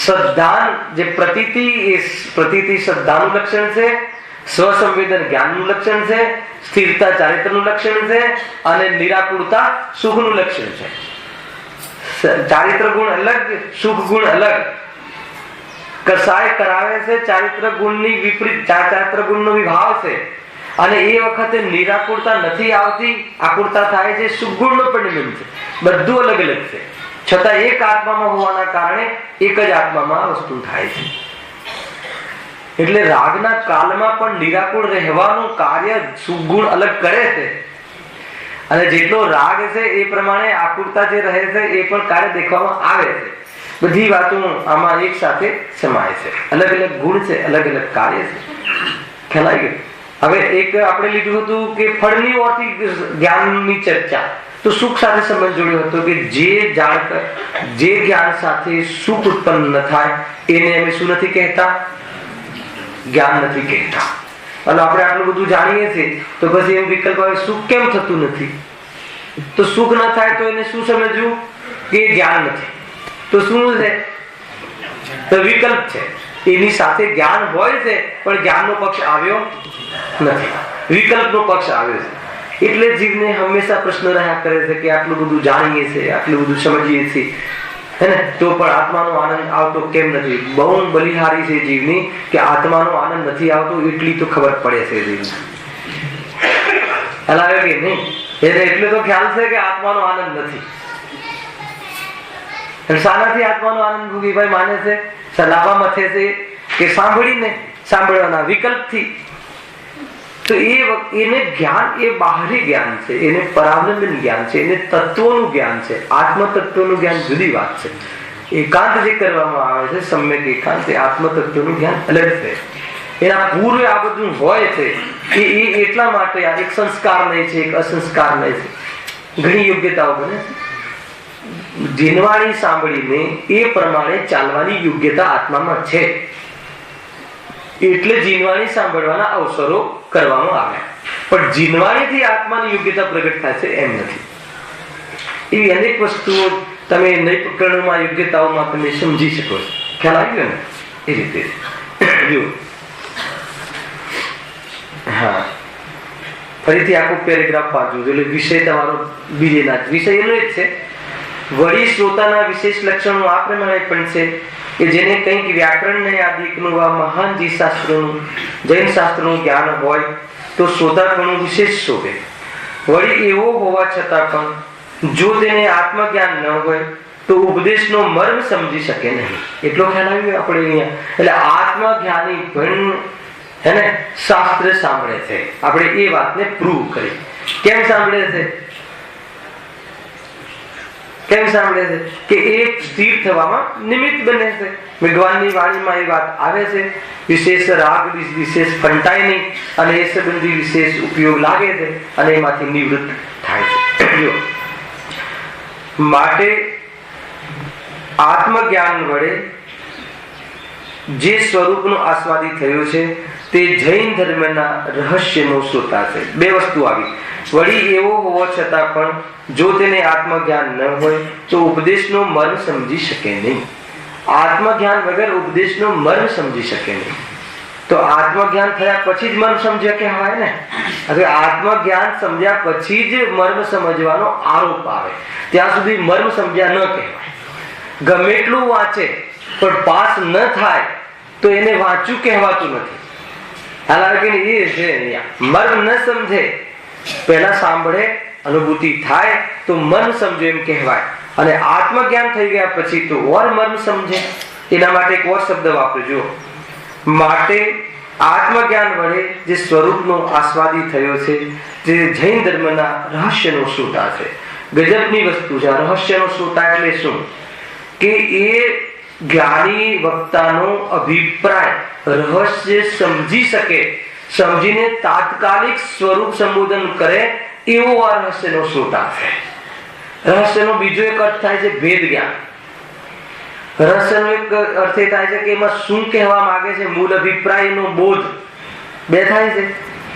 શ્રદ્ધાન જે પ્રતીતિ, એ પ્રતીતિ શ્રદ્ધાનું લક્ષણ છે, સ્વસંવેદન જ્ઞાનનું લક્ષણ છે, સ્થિરતા ચારિત્રનું લક્ષણ છે, અને નિરાકુરતા સુખનું લક્ષણ છે. ચારિત્ર ગુણ અલગ, સુખ ગુણ અલગ. કસાય કરાવે છે ચારિત્ર ગુણની વિપરીત, ચારિત્ર ગુણનો વિભાવ છે, અને એ વખતે નિરાકુરતા નથી આવતી, આકુરતા થાય છે, સુખ ગુણનો પરિણામ છે. બધું અલગ અલગ છે, છતાં એક આત્મામાં હોવાના કારણે એક જ આત્મામાં આ વસ્તુ થાય છે. એટલે રાગના કાલમાં પણ નિરાકુર રહેવાનું કાર્ય સુખ ગુણ અલગ કરે છે, અને જેટલો રાગ છે એ પ્રમાણે આકુરતા જે રહે છે એ પણ કાર્ય દેખવામાં આવે છે. બધી વાતો આમાં એક સાથે સમાય છે. અલગ અલગ ગુણ છે, અલગ અલગ કાર્ય છે. ખ્યાલ આવી ગયો? હવે એક આપણે લીધું હતું કે ફળની ઓરથી જ્ઞાનની ચર્ચા, તો સુખ સાથે સંબંધ જોડ્યો હતો કે જે જ્ઞાન સાથે સુખ ઉત્પન્ન ન થાય એને અમે શું નથી કહેતા? જ્ઞાન નથી કહેતા. અને આપણે આટલું બધું જાણીએ છીએ તો પછી એમ વિકલ્પ આવે, સુખ કેમ થતું નથી? તો સુખ ન થાય તો એને શું સમજવું? કે જ્ઞાન નથી. તો શું છે? તો વિકલ્પ છે. એની સાથે જ્ઞાન હોય છે, પણ જ્ઞાનનો પક્ષ આવ્યો નથી, વિકલ્પનો પક્ષ આવ્યો છે. એટલે જીવને હંમેશા પ્રશ્ન રહ્યા કરે છે કે આટલું બધું જાણીએ છીએ, આટલું બધું સમજીએ છીએ, હે ને, તો પણ આત્માનો આનંદ આવતો કેમ નથી? બહુ બલિહારી છે જીવની કે આત્માનો આનંદ નથી આવતો, એટલી તો ખબર પડે છે જીવને. હલાવે કે નહીં? એટલે તો ખ્યાલ છે કે આત્માનો આનંદ નથી. શાનાથી આત્માનો આનંદ ભોગીભાઈ માને છે? સલાહવા મથે છે કે સાંભળીને, સાંભળવાના વિકલ્પથી. તો એને જ્ઞાન એ બાહરી જ્ઞાન છે, એને પરાવલંબન જ્ઞાન છે, એને તત્વોનું જ્ઞાન છે. આત્મ તત્વનું જ્ઞાન જુદી વાત છે. એકાંત જે કરવામાં આવે છે, સમ્યક એકાંત, આત્મ તત્વનું જ્ઞાન અલગ છે. એના પૂર્વે આ બધું હોય છે એ એટલા માટે આ એક સંસ્કાર નહીં છે, એક અસંસ્કાર નહીં છે. ઘણી યોગ્યતાઓ બને છે. જીનવાણી સાંભળીને એ પ્રમાણે ચાલવાની યોગ્યતા આત્મામાં છે, એટલે જીનવાણી સાંભળવાના અવસરો કરવામાં આવ્યા. પણ જીનવાણીથી આત્માની યોગ્યતા પ્રગટ થાય છે એમ નથી. એવી અનેક વસ્તુઓ તમે નૈતિક પ્રકરણોમાં યોગ્યતાઓમાં તમે સમજી શકો છો. ખ્યાલ આવી ગયો ને? એ રીતે જો હા, ફરીથી આખો પેરેગ્રાફ વાંચું એટલે વિષય તમારો બીજેના વિષય એનો જ છે. વળી શ્રોતાના વિશેષ લક્ષણો આ પ્રમાણે પણ છે કે જેને કંઈક વ્યાકરણ આદિકનું આ મહાન જી શાસ્ત્રોનું, જૈન શાસ્ત્રોનું જ્ઞાન હોય તો શ્રોતા ઘણું વિશેષ શોભે. વળી એવો હોવા છતાં પણ જો તેને આત્મજ્ઞાન ન હોય તો ઉપદેશનો મર્મ સમજી શકે નહીં. એટલો ખ્યાલ આવ્યો આપણે અહીંયા. એટલે આત્મજ્ઞાની પણ હે ને શાસ્ત્ર સાંભળે છે. આપણે એ વાતને પ્રૂવ કરી. કેમ સાંભળે છે? કેમ સાંભળે છે? કે એ સ્થિર થવામાં નિમિત્ત બને છે. ભગવાનની વાણીમાં એ વાત આવે છે. વિશેષ રાગ વિશેષ ફંટાય નહીં અને એ સંબંધી વિશેષ ઉપયોગ લાગે છે અને એમાંથી નિવૃત્ત થાય છે. માટે આત્મજ્ઞાન વડે જે સ્વરૂપનો આસ્વાદી થયો છે તે જૈન ધર્મના રહસ્યનો શ્રોતા છે. બે વસ્તુ આવી. વળી એવો હોવા છતાં પણ જો તેને આત્મજ્ઞાન ન હોય તો ઉપદેશનો મર્મ સમજી શકે નહીં. આત્મજ્ઞાન વગર ઉપદેશનો મર્મ સમજી શકે નહીં. તો આત્મજ્ઞાન થયા પછી જ મર્મ સમજ્યા કહેવાય ને. હવે આત્મજ્ઞાન સમજ્યા પછી જ મર્મ સમજવાનો આરોપ આવે, ત્યાં સુધી મર્મ સમજ્યા ન કહેવાય. ગમે એટલું વાંચે પણ પાસ ન થાય તો એને વાંચ્યું કહેવાતું નથી. હાલાકી એ છે મર્મ ન સમજે, પહેલા સાંભળે અનુભૂતિ થાય તો મન સમજે એમ કહેવાય. અને આત્મજ્ઞાન થઈ ગયા પછી તો ઓર મર્મ સમજે. એના માટે એક ઓર શબ્દ વાપરજો. માટે આત્મજ્ઞાન વડે જે સ્વરૂપનો આસ્વાદી થયો છે જે જૈન ધર્મના રહસ્યનો શ્રોતા છે. ગજબની વસ્તુ છે. રહસ્યનો શ્રોતા એટલે શું? કે એ જ્ઞાની વક્તાનો અભિપ્રાય રહસ્ય સમજી શકે, સમજીને તાત્કાલિક સ્વરૂપ સંબોધન કરે એવો આ રહસ્યનો શ્રોતા છે. રહસ્યનો બીજો એક અર્થ થાય છે ભેદ જ્ઞાન. રહસ્યનો એક અર્થ એ થાય છે કે એમાં શું કહેવા માંગે છે, મૂળ અભિપ્રાયનો બોધ. બે થાય છે.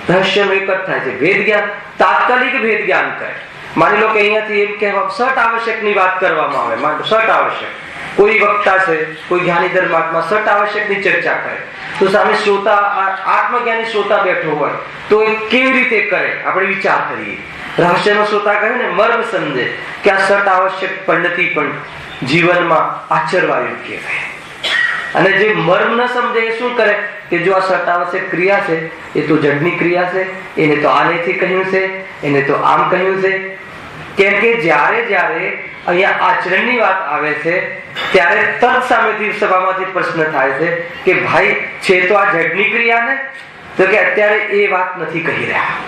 રહસ્યનો એક અર્થ થાય છે ભેદ જ્ઞાન. તાત્કાલિક ભેદ જ્ઞાન કરે. માની લો કે અહીંયાથી એમ કહેવા સટ આવશ્યકની વાત કરવામાં આવે. માનો સટ આવશ્યક કોઈ વક્તા છે, કોઈ જ્ઞાની ધર્માત્મા સટ આવશ્યકની ચર્ચા કરે તો સામે શ્રોતા આત્મજ્ઞાની શ્રોતા બેઠો હોય તો એ કેવી રીતે કરે આપણે વિચાર કરીએ. રહસ્યનો શ્રોતા કહે ને મર્મ સમજે કે આ સટ આવશ્યક પદ્ધતિ પણ જીવનમાં આચરવા યોગ્ય છે. અને જે મર્મ ન સમજે એ શું કરે કે જો આ સટ આવશ્યક ક્રિયા છે એ તો જડની ક્રિયા છે, એને તો આનેથી કહ્યું છે, એને તો આમ કહ્યું છે. કેમ કે જ્યારે જ્યારે અહીંયા આચરણની વાત આવે છે ત્યારે તર્ક સામેથી સભામાંથી પ્રશ્ન થાય છે કે ભાઈ છે તો આ જડની ક્રિયા ને, તો કે અત્યારે એ વાત નથી કહી રહ્યા.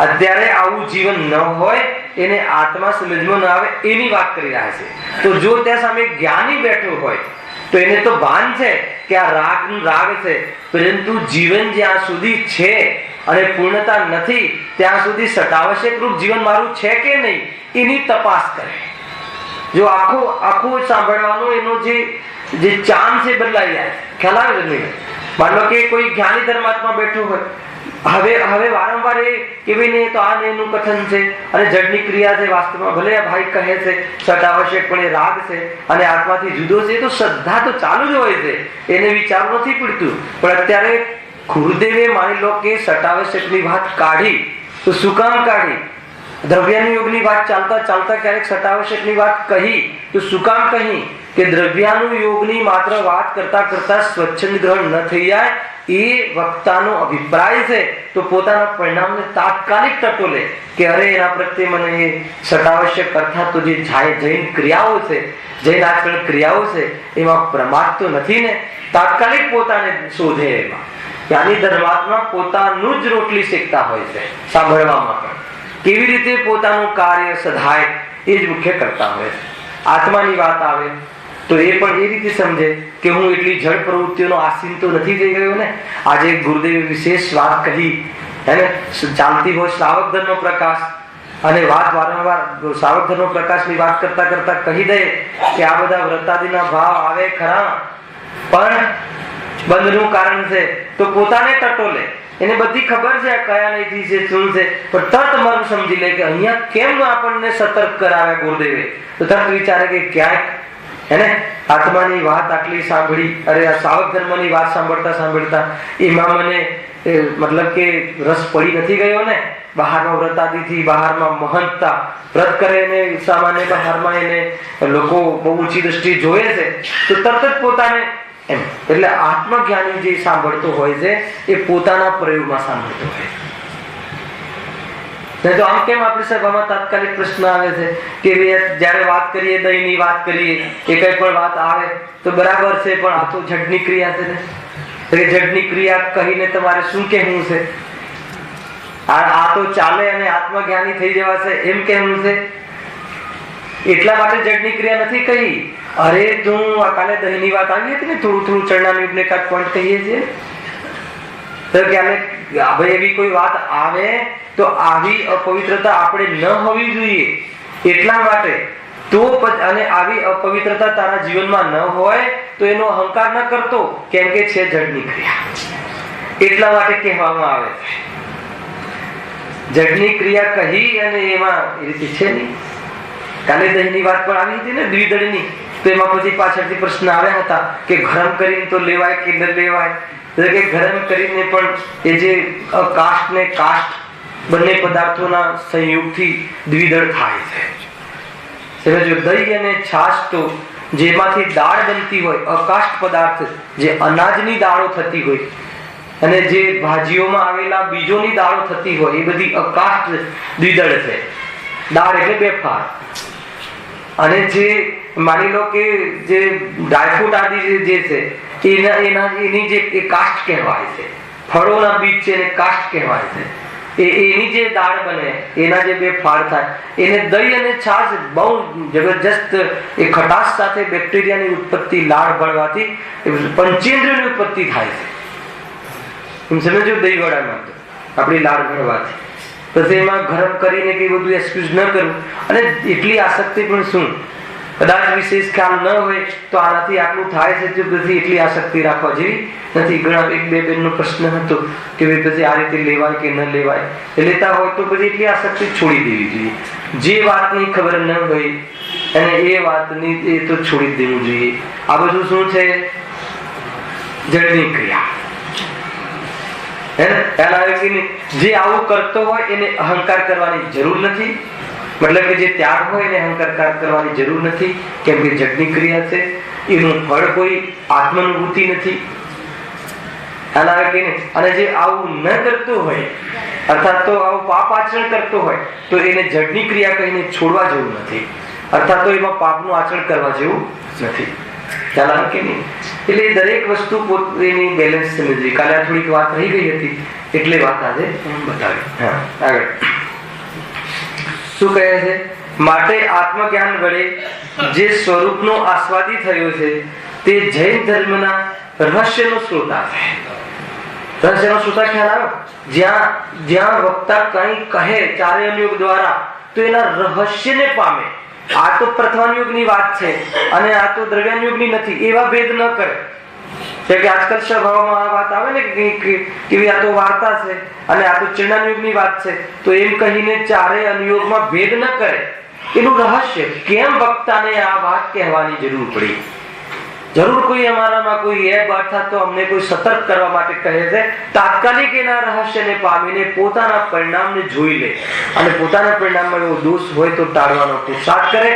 અત્યારે આવું જીવન ન હોય, એને આત્મા સમજમાં ન આવે એની વાત કરી રહ્યા છે. તો જો ત્યાં સામે જ્ઞાની બેઠો હોય તો એને તો ભાન છે કે આ રાગ છે, પરંતુ જીવન જ્યાં સુધી છે અને પૂર્ણતા નથી ત્યાં સુધી સટાવશ્યક રૂપ જીવન મારું છે કે નહીં એની તપાસ કરે. જો આખું સાંભળવાનો એનો જે ચામ છે બદલાઈ જાય. ખ્યાલ આવે છે? માનો કે કોઈ જ્ઞાની ધર્માત્મા બેઠો હોય, હવે વારંવાર એ કેવી નહીં તો આ એનું કથન છે અને જડની ક્રિયા છે, વાસ્તવમાં ભલે ભાઈ કહે છે સટાવશ્યક પણ એ રાગ છે અને આત્માથી જુદો છે, તો શ્રદ્ધા તો ચાલુ જ હોય છે, એને વિચારવું નથી પડતું. પણ અત્યારે ગુરુદેવે માની લો કે સટાવશ્યકની વાત કાઢી તો શું કામ કાઢી? દ્રવ્યાનુયોગની વાત ચાલતા ચાલતા ક્યારેક સટાવશ્યકની વાત કહી તો શું કામ કહી? કે દ્રવ્યાનુયોગની માત્ર વાત કરતા કરતા સ્વચ્છંદ ગ્રહણ ન થઈ જાય એ વક્તાનો અભિપ્રાય છે તો પોતાના પરિણામને તાત્કાલિક ટટોલે કે અરે એના પ્રત્યે મને એ સટાવશ્યક અર્થાત તો જે જૈન ક્રિયાઓ છે, જૈન આચરણ ક્રિયાઓ છે એમાં પ્રમાદ તો નથી ને. તાત્કાલિક પોતાને શોધે. એમાં જ્ઞાની ધર્માત્મા પોતાનું જ રોટલી શેકતા હોય છે સાંભળવામાં પણ. કેવી રીતે પોતાનું કાર્ય સધાય એ જ મુખ્ય કરતા હોય છે. આત્માની વાત આવે તો એ પણ એ રીતે સમજે કે હું એટલી જળ પ્રવૃત્તિઓનો આસીન તો નથી થઈ ગયો ને. આજે ગુરુદેવે વિશેષ વાત કહી હે ને, ચાલતી હોય શ્રાવક ધર્મ પ્રકાશ અને વાત વારંવાર શ્રાવક ધર્મ પ્રકાશની વાત કરતા કરતા કહી દે કે આ બધા વ્રતાદિના ભાવ આવે ખરા પણ બંધનું કારણ છે તો પોતાને ટટોલે. એને બધી ખબર છે કયા નહીં છે શું છે, પણ તરત મર્મ સમજી લે કે અહીંયા કેમ આપણને સતર્ક કરાવે ગુરુદેવે. તો તરત વિચારે કે ક્યાંક હેને આત્માની વાત આટલી સાંભળી, અરે આ સાવક ધર્મની વાત સાંભળતા સાંભળતા એમાં મને મતલબ કે રસ પડી નથી ગયો ને. બહારમાં વ્રતાદિથી બહારમાં મહંતતા વ્રત કરે ને સામાન્ય બહારમાં એને લોકો બહુ ઊંચી દ્રષ્ટિ જોવે છે તો તરત જ પોતાને એમ. એટલે આત્મજ્ઞાની જે સાંભળતો હોય છે એ પોતાના પ્રયોગમાં સાંભળતો હોય છે. તો આમ કેમ આપણી સભામાં તાત્કાલિક પ્રશ્ન આવે છે કે જયારે વાત કરીએ દહીંની વાત કરીએ કે કઈ પણ વાત આવે તો બરાબર છે પણ આ તો જડની ક્રિયા છે ને. જડની ક્રિયા કહીને તમારે શું કહેવું છે? આ તો ચાલે અને આત્મજ્ઞાની થઈ જવાશે એમ કહેવું છે? એટલા માટે જડની ક્રિયા નથી કહી. અરે તું કાલે દહીંની વાત આવી હતી ને, થોડું ચરણાનું યુગને કાટ પોઈન્ટ કહીએ છીએ તો કે ભાઈ એવી કોઈ વાત આવે તો આવી અપવિત્રતા આપણે ન હોવી જોઈએ. એટલા માટે તો અને આવી અપવિત્રતા તારા જીવનમાં ન હોય તો એનો અહંકાર ન કરતો, કેમ કે છે જડની ક્રિયા. એટલા માટે કહેવામાં આવે છે. જડની ક્રિયા કહી અને એમાં એ રીતે છે નહીં. કાલે દહીંની વાત પણ આવી હતી ને, દ્વિદળની, તો એમાં પછી પાછળથી પ્રશ્ન આવ્યા હતા કે ગરમ કરીને તો લેવાય કે ન લેવાય. એટલે કે ગરમ કરીને પણ એ જે કાષ્ટ ને કાષ્ટ બંને પદાર્થોના સંયોગથી દ્વિદળ થાય છે. દહીં અને છાશ તો જેમાંથી દાળ બનતી હોય, અકાષ્ટ પદાર્થ જે અનાજની દાળો થતી હોય, અને જે ભાજીઓમાં આવેલા બીજોની દાળો થતી હોય, એ બધી અકાષ્ટ દ્વિદળ છે. દાળ એટલે બે ફાળ. અને જે માની લો કે જે ડ્રાયફ્રૂટ આદિ જે છે એની જે કાષ્ટ કહેવાય છે. ફળોના બીજ છે એને કાષ્ટ કહેવાય છે. એની જે દાળ બને, એના જે બે ફાળ થાય, એને દહીં અને છાશ બહુ જબરજસ્ત એ ખટાશ સાથે બેક્ટેરિયાની ઉત્પત્તિ લાળ ભળવાથી પંચેન્દ્રિયોની ઉત્પત્તિ થાય છે. એમ સમજો, દહીં વડામાં આપણી લાળ ભળવાથી પછી એમાં ગરમ કરીને કઈ બધું એક્સક્યુઝ ન કરવું. અને એટલી આસક્તિ પણ શું, કદાચ વિશેષ ખ્યાલ ન હોય તો આનાથી આટલું થાય છે, પછી એટલી આસક્તિ રાખવા જેવી નથી. ઘણા એક બે બેનનો પ્રશ્ન હતો કે પછી આ રીતે લેવાય કે ન લેવાય. લેતા હોય તો પછી એટલી આસક્તિ છોડી દેવી જોઈએ. જે વાતની ખબર ન હોય અને એ વાતની એ તો છોડી દેવું જોઈએ. આ બધું શું છે? જડની ક્રિયા. જે આવું કરતો હોય એને અહંકાર કરવાની જરૂર નથી. મતલબ કે જે ત્યાગ હોય એને અહંકાર કરવાની જરૂર નથી, કેમ કે જડની ક્રિયા છે. એનું ફળ કોઈ આત્માનુભૂતિ નથી. અને જે આવું ન કરતો હોય, અર્થાત તો આવું પાપ આચરણ કરતો હોય, તો એને જડની ક્રિયા કહીને છોડવા જેવું નથી. અર્થાત તો એમાં પાપનું આચરણ કરવા જેવું નથી. ખ્યાલ આવે કે નહીં? એટલે દરેક વસ્તુ પોતાની બેલેન્સ સમજવી. કાલે આ થોડીક વાત રહી ગઈ હતી એટલે વાત આજે બતાવી. આગળ શું કહે છે? માટે આત્મજ્ઞાન વડે જે સ્વરૂપનો આસ્વાદી થયો છે તે જૈન ધર્મના રહસ્યનો શ્રોતા છે. રહસ્યનો શ્રોતા ખ્યાલ આવ્યો? જ્યાં વક્તા કંઈ કહે ચાર્યયુગ દ્વારા તો એના રહસ્યને પામે. આ તો પ્રથમાયુગની વાત છે અને આ તો દ્રવ્યાયુગની નથી, એવા ભેદ ન કરે. કે આજકાલ સભાઓમાં આ વાત આવે ને કે આ તો વાર્તા છે અને આ તો ચિરણાયુગની વાત છે, તો એમ કહીને ચારેય અનુયોગમાં ભેદ ન કરે. એનું રહસ્ય કેમ વક્તાને આ વાત કહેવાની જરૂર પડી? જરૂર કોઈ અમારામાં કોઈ એબ અર્થાત તો અમને કોઈ સતર્ક કરવા માટે કહે છે. તાત્કાલિક એના રહસ્યને પામીને પોતાના પરિણામને જોઈ લે અને પોતાના પરિણામમાં એવો દોષ હોય તો ટાળવાનો પુરુષાર્થ કરે,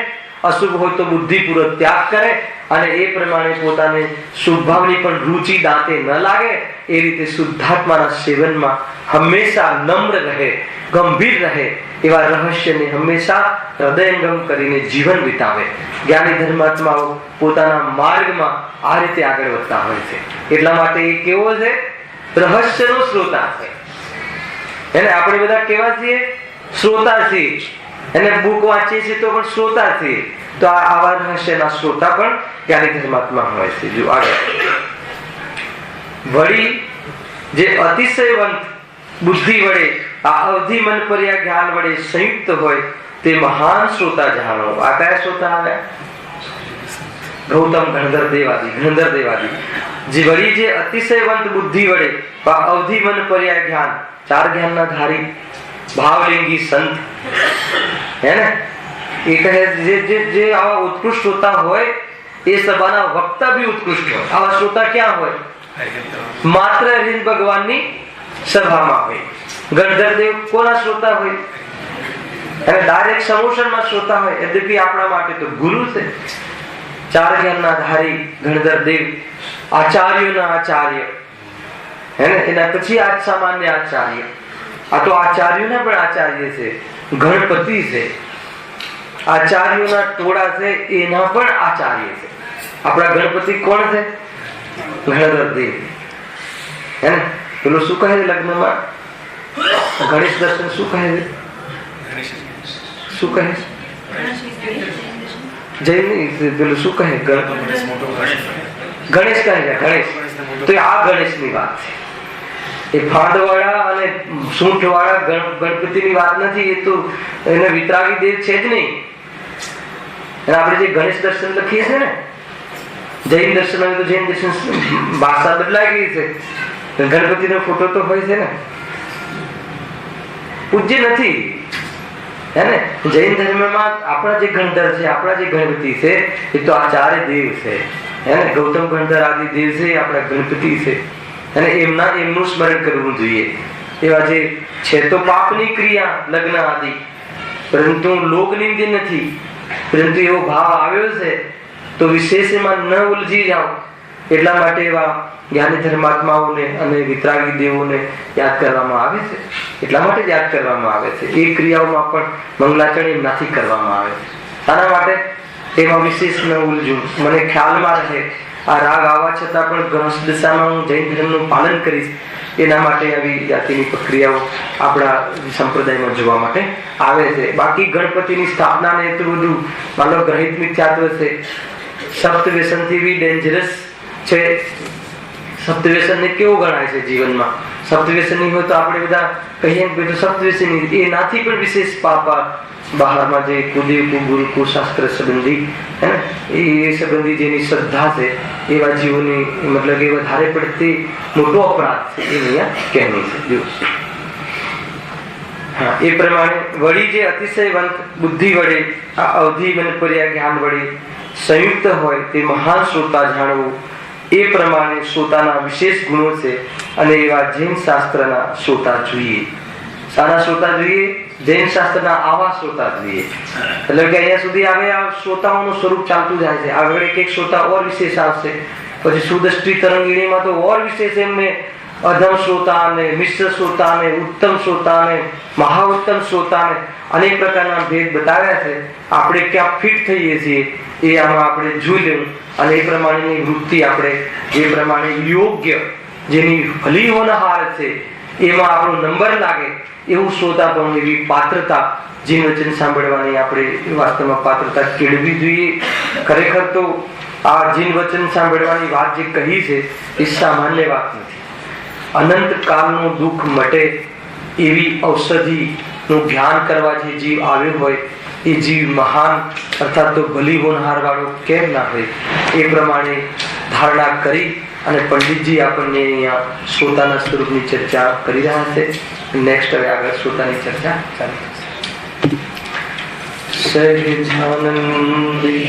અશુભ હોય તો બુદ્ધિપૂર્વક ત્યાગ કરે અને એ પ્રમાણે પોતાને શુભભાવની પણ રુચિ દાંતે ન લાગે એ રીતે શુદ્ધાત્માના સેવનમાં હંમેશા નમ્ર રહે, ગંભીર રહે, એવા રહસ્યને હંમેશા હૃદયંગમ કરીને જીવન વિતાવે. જ્ઞાની ધર્માત્માઓ પોતાના માર્ગમાં આ રીતે આગળ વધતા હોય છે. એટલા માટે એ કેવો છે? રહસ્યનો શ્રોતા છે. એને આપણે બધા કેવા છીએ? શ્રોતા છીએ. એને બુક વાંચીએ છીએ તો પણ શ્રોતા છીએ. તો આવા રહસ્યના શ્રોતા પણ જ્ઞાની ધર્માત્મા હોય છે. જો આગળ વળી જે અતિશયવંત બુદ્ધિ વડે આ અવધિ મન પર્યા જ્ઞાન વડે સંયુક્ત હોય તે મહાન શ્રોતા જાણો. આ કયા શ્રોતા આવ્યા? ગૌતમ ગણધર દેવાદી. જે વળી જે અતિશયવંત બુદ્ધિ વડે આ અવધિ મન પર્યા જ્ઞાન, ચાર જ્ઞાનના ધારી ભાવલિંગી સંત હે ને, એ કહે જે આવા ઉત્કૃષ્ટ શ્રોતા હોય એ સભાના વક્તા બી ઉત્કૃષ્ટ હોય. આવા શ્રોતા ક્યાં હોય? માત્ર હરિ ભગવાનની સભામાં હોય. ગણધર દેવ કોના શ્રોતા હોય? અને ડાયરેક્ટ સમોષણમાં શ્રોતા હોય. યદ્યપિ આપણા માટે તો ગુરુ છે. ચાર જ્ઞાનના ધારી ગણધર દેવ આચાર્યોના આચાર્ય હે ને, એના પછી આ સામાન્ય આચાર્ય. આ તો આચાર્યોના પણ આચાર્ય છે, ગણપતિ છે. આચાર્યોના ટોળા છે એના પણ આચાર્ય છે. આપણા ગણપતિ કોણ છે? ગણધર દેવ. હે ને? પેલું શું કહે છે લગ્નમાં? ગણેશ દર્શન શું કહે છે? શું કહે છે? જૈન પેલું શું કહે? ગણેશ કહે છે, ગણેશ. તો આ ગણેશની વાત છે. એ ફાંદવાળા અને સૂંઠવાળા ગણપતિની વાત નથી. એ તો એને વિતરાગી દેવ છે જ નહીં. આપણે જે ગણેશ દર્શન લખીએ છીએ ને, જૈન દર્શન આવે તો જૈન દર્શન ભાષા બદલાઈ ગઈ છે. ગણપતિનો ફોટો તો હોય છે ને, પૂજ્ય નથી, હે ને? જૈન ધર્મમાં આપણા જે ગણધર છે, આપણા જે ગણપતિ છે, એ તો આચાર્ય દેવ છે, હે ને? ગૌતમ ગણધર આદિ દેવ છે, આપણા ગણપતિ છે, અને એમનું સ્મરણ કરવું જોઈએ. એવા જે છે તો પાપની ક્રિયા લગ્ન આદિ, પરંતુ લોક નિંદે નથી. પરંતુ એવો ભાવ આવ્યો છે તો વિશેષ એમાં ન ઉલજી જાઓ. એટલા માટે એવા જ્ઞાની ધર્માત્માઓને અને વિતરાગી દેવોને યાદ કરવામાં આવે છે. એટલા માટે યાદ કરવામાં આવે છે. એ ક્રિયાઓમાં પણ મંગલાચરણ એમનાથી કરવામાં આવે છે. શાના માટે? એમાં વિશેષ ન ઉલજું, મને ખ્યાલમાં રહે. આ રાગ આવવા છતાં પણ ગણેશ દશામાં હું જૈન ધર્મનું પાલન કરીશ, એના માટે આવી જાતિની પ્રક્રિયાઓ આપણા સંપ્રદાયમાં જોવા માટે આવે છે. બાકી ગણપતિની સ્થાપનાને એટલું બધું માનો ગ્રહિત મિથ્યાત્વ છે. સપ્તવ્યસનથી બી ડેન્જરસ છે. સપ્તવ્યસનને કેવું ગણાય છે જીવનમાં? સપ્તવ્યસની હોય તો આપણે બધા કહીએ કે સપ્તવ્યસની, એનાથી પણ વિશેષ પાપા બહારમાં જે કુદેવ ગુરુ શાસ્ત્ર સંબંધી, હે ને, એ સંબંધી જેની શ્રદ્ધા છે એવા જીવોની મતલબ કે વધારે પડતી મોટો અપરાધ છે, એ અહીંયા કહેની છે. હા, એ પ્રમાણે વળી જે અતિશયવંત બુદ્ધિ વડે આ અવધિ મનપર્યા જ્ઞાન વડે સંયુક્ત હોય તે મહાન શ્રોતા જાણવું, એ પ્રમાણે શ્રોતાના વિશેષ ગુણો છે. અને એવા જૈન શાસ્ત્રના શ્રોતા જોઈએ. શાના શ્રોતા જોઈએ? જૈન શાસ્ત્રના આવા શ્રોતા જોઈએ. એટલે કે અહીંયા સુધી આવે આ શ્રોતાઓનું સ્વરૂપ ચાલતું જાય છે. આગળ એક શ્રોતા ઓર વિશેષ આવશે. પછી સુદૃષ્ટિ તરંગીણીમાં તો ઓર વિશેષ એમને અધમ શ્રોતા ને, મિશ્ર શ્રોતા ને, ઉત્તમ શ્રોતા ને, મહાઉત્તમ શ્રોતા ને અનેક પ્રકારના ભેદ બતાવ્યા છે. આપણે ક્યાં ફિટ થઈએ છીએ એ આમાં આપણે જોઈ લેવું. અને એ પ્રમાણેની વૃત્તિ આપણે જે પ્રમાણે યોગ્ય, જેની ભલી હોનહાર છે, એમાં આપણો નંબર લાગે એવું શ્રોતા પણ એવી પાત્રતા જીન વચન સાંભળવાની આપણે વાસ્તવમાં પાત્રતા કેળવી જોઈએ. ખરેખર તો આ જીન વચન સાંભળવાની વાત જે કહી છે એ સામાન્ય વાત નથી. અનંત કાળનું દુઃખ મટે એવી ઔષધિનું ધ્યાન કરવા જે જીવ આવ્યો હોય એ જીવ મહાન અર્થાત તો ભલી હોનહાર વાળો કેમ ના હોય, એ પ્રમાણે ધારણા કરી અને પંડિતજી આપણને અહીંયા શ્રોતાના સ્વરૂપની ચર્ચા કરી રહ્યા છે. નેક્સ્ટ હવે આગળ શ્રોતાની ચર્ચા ચાલુ થશે. સહજાનંદી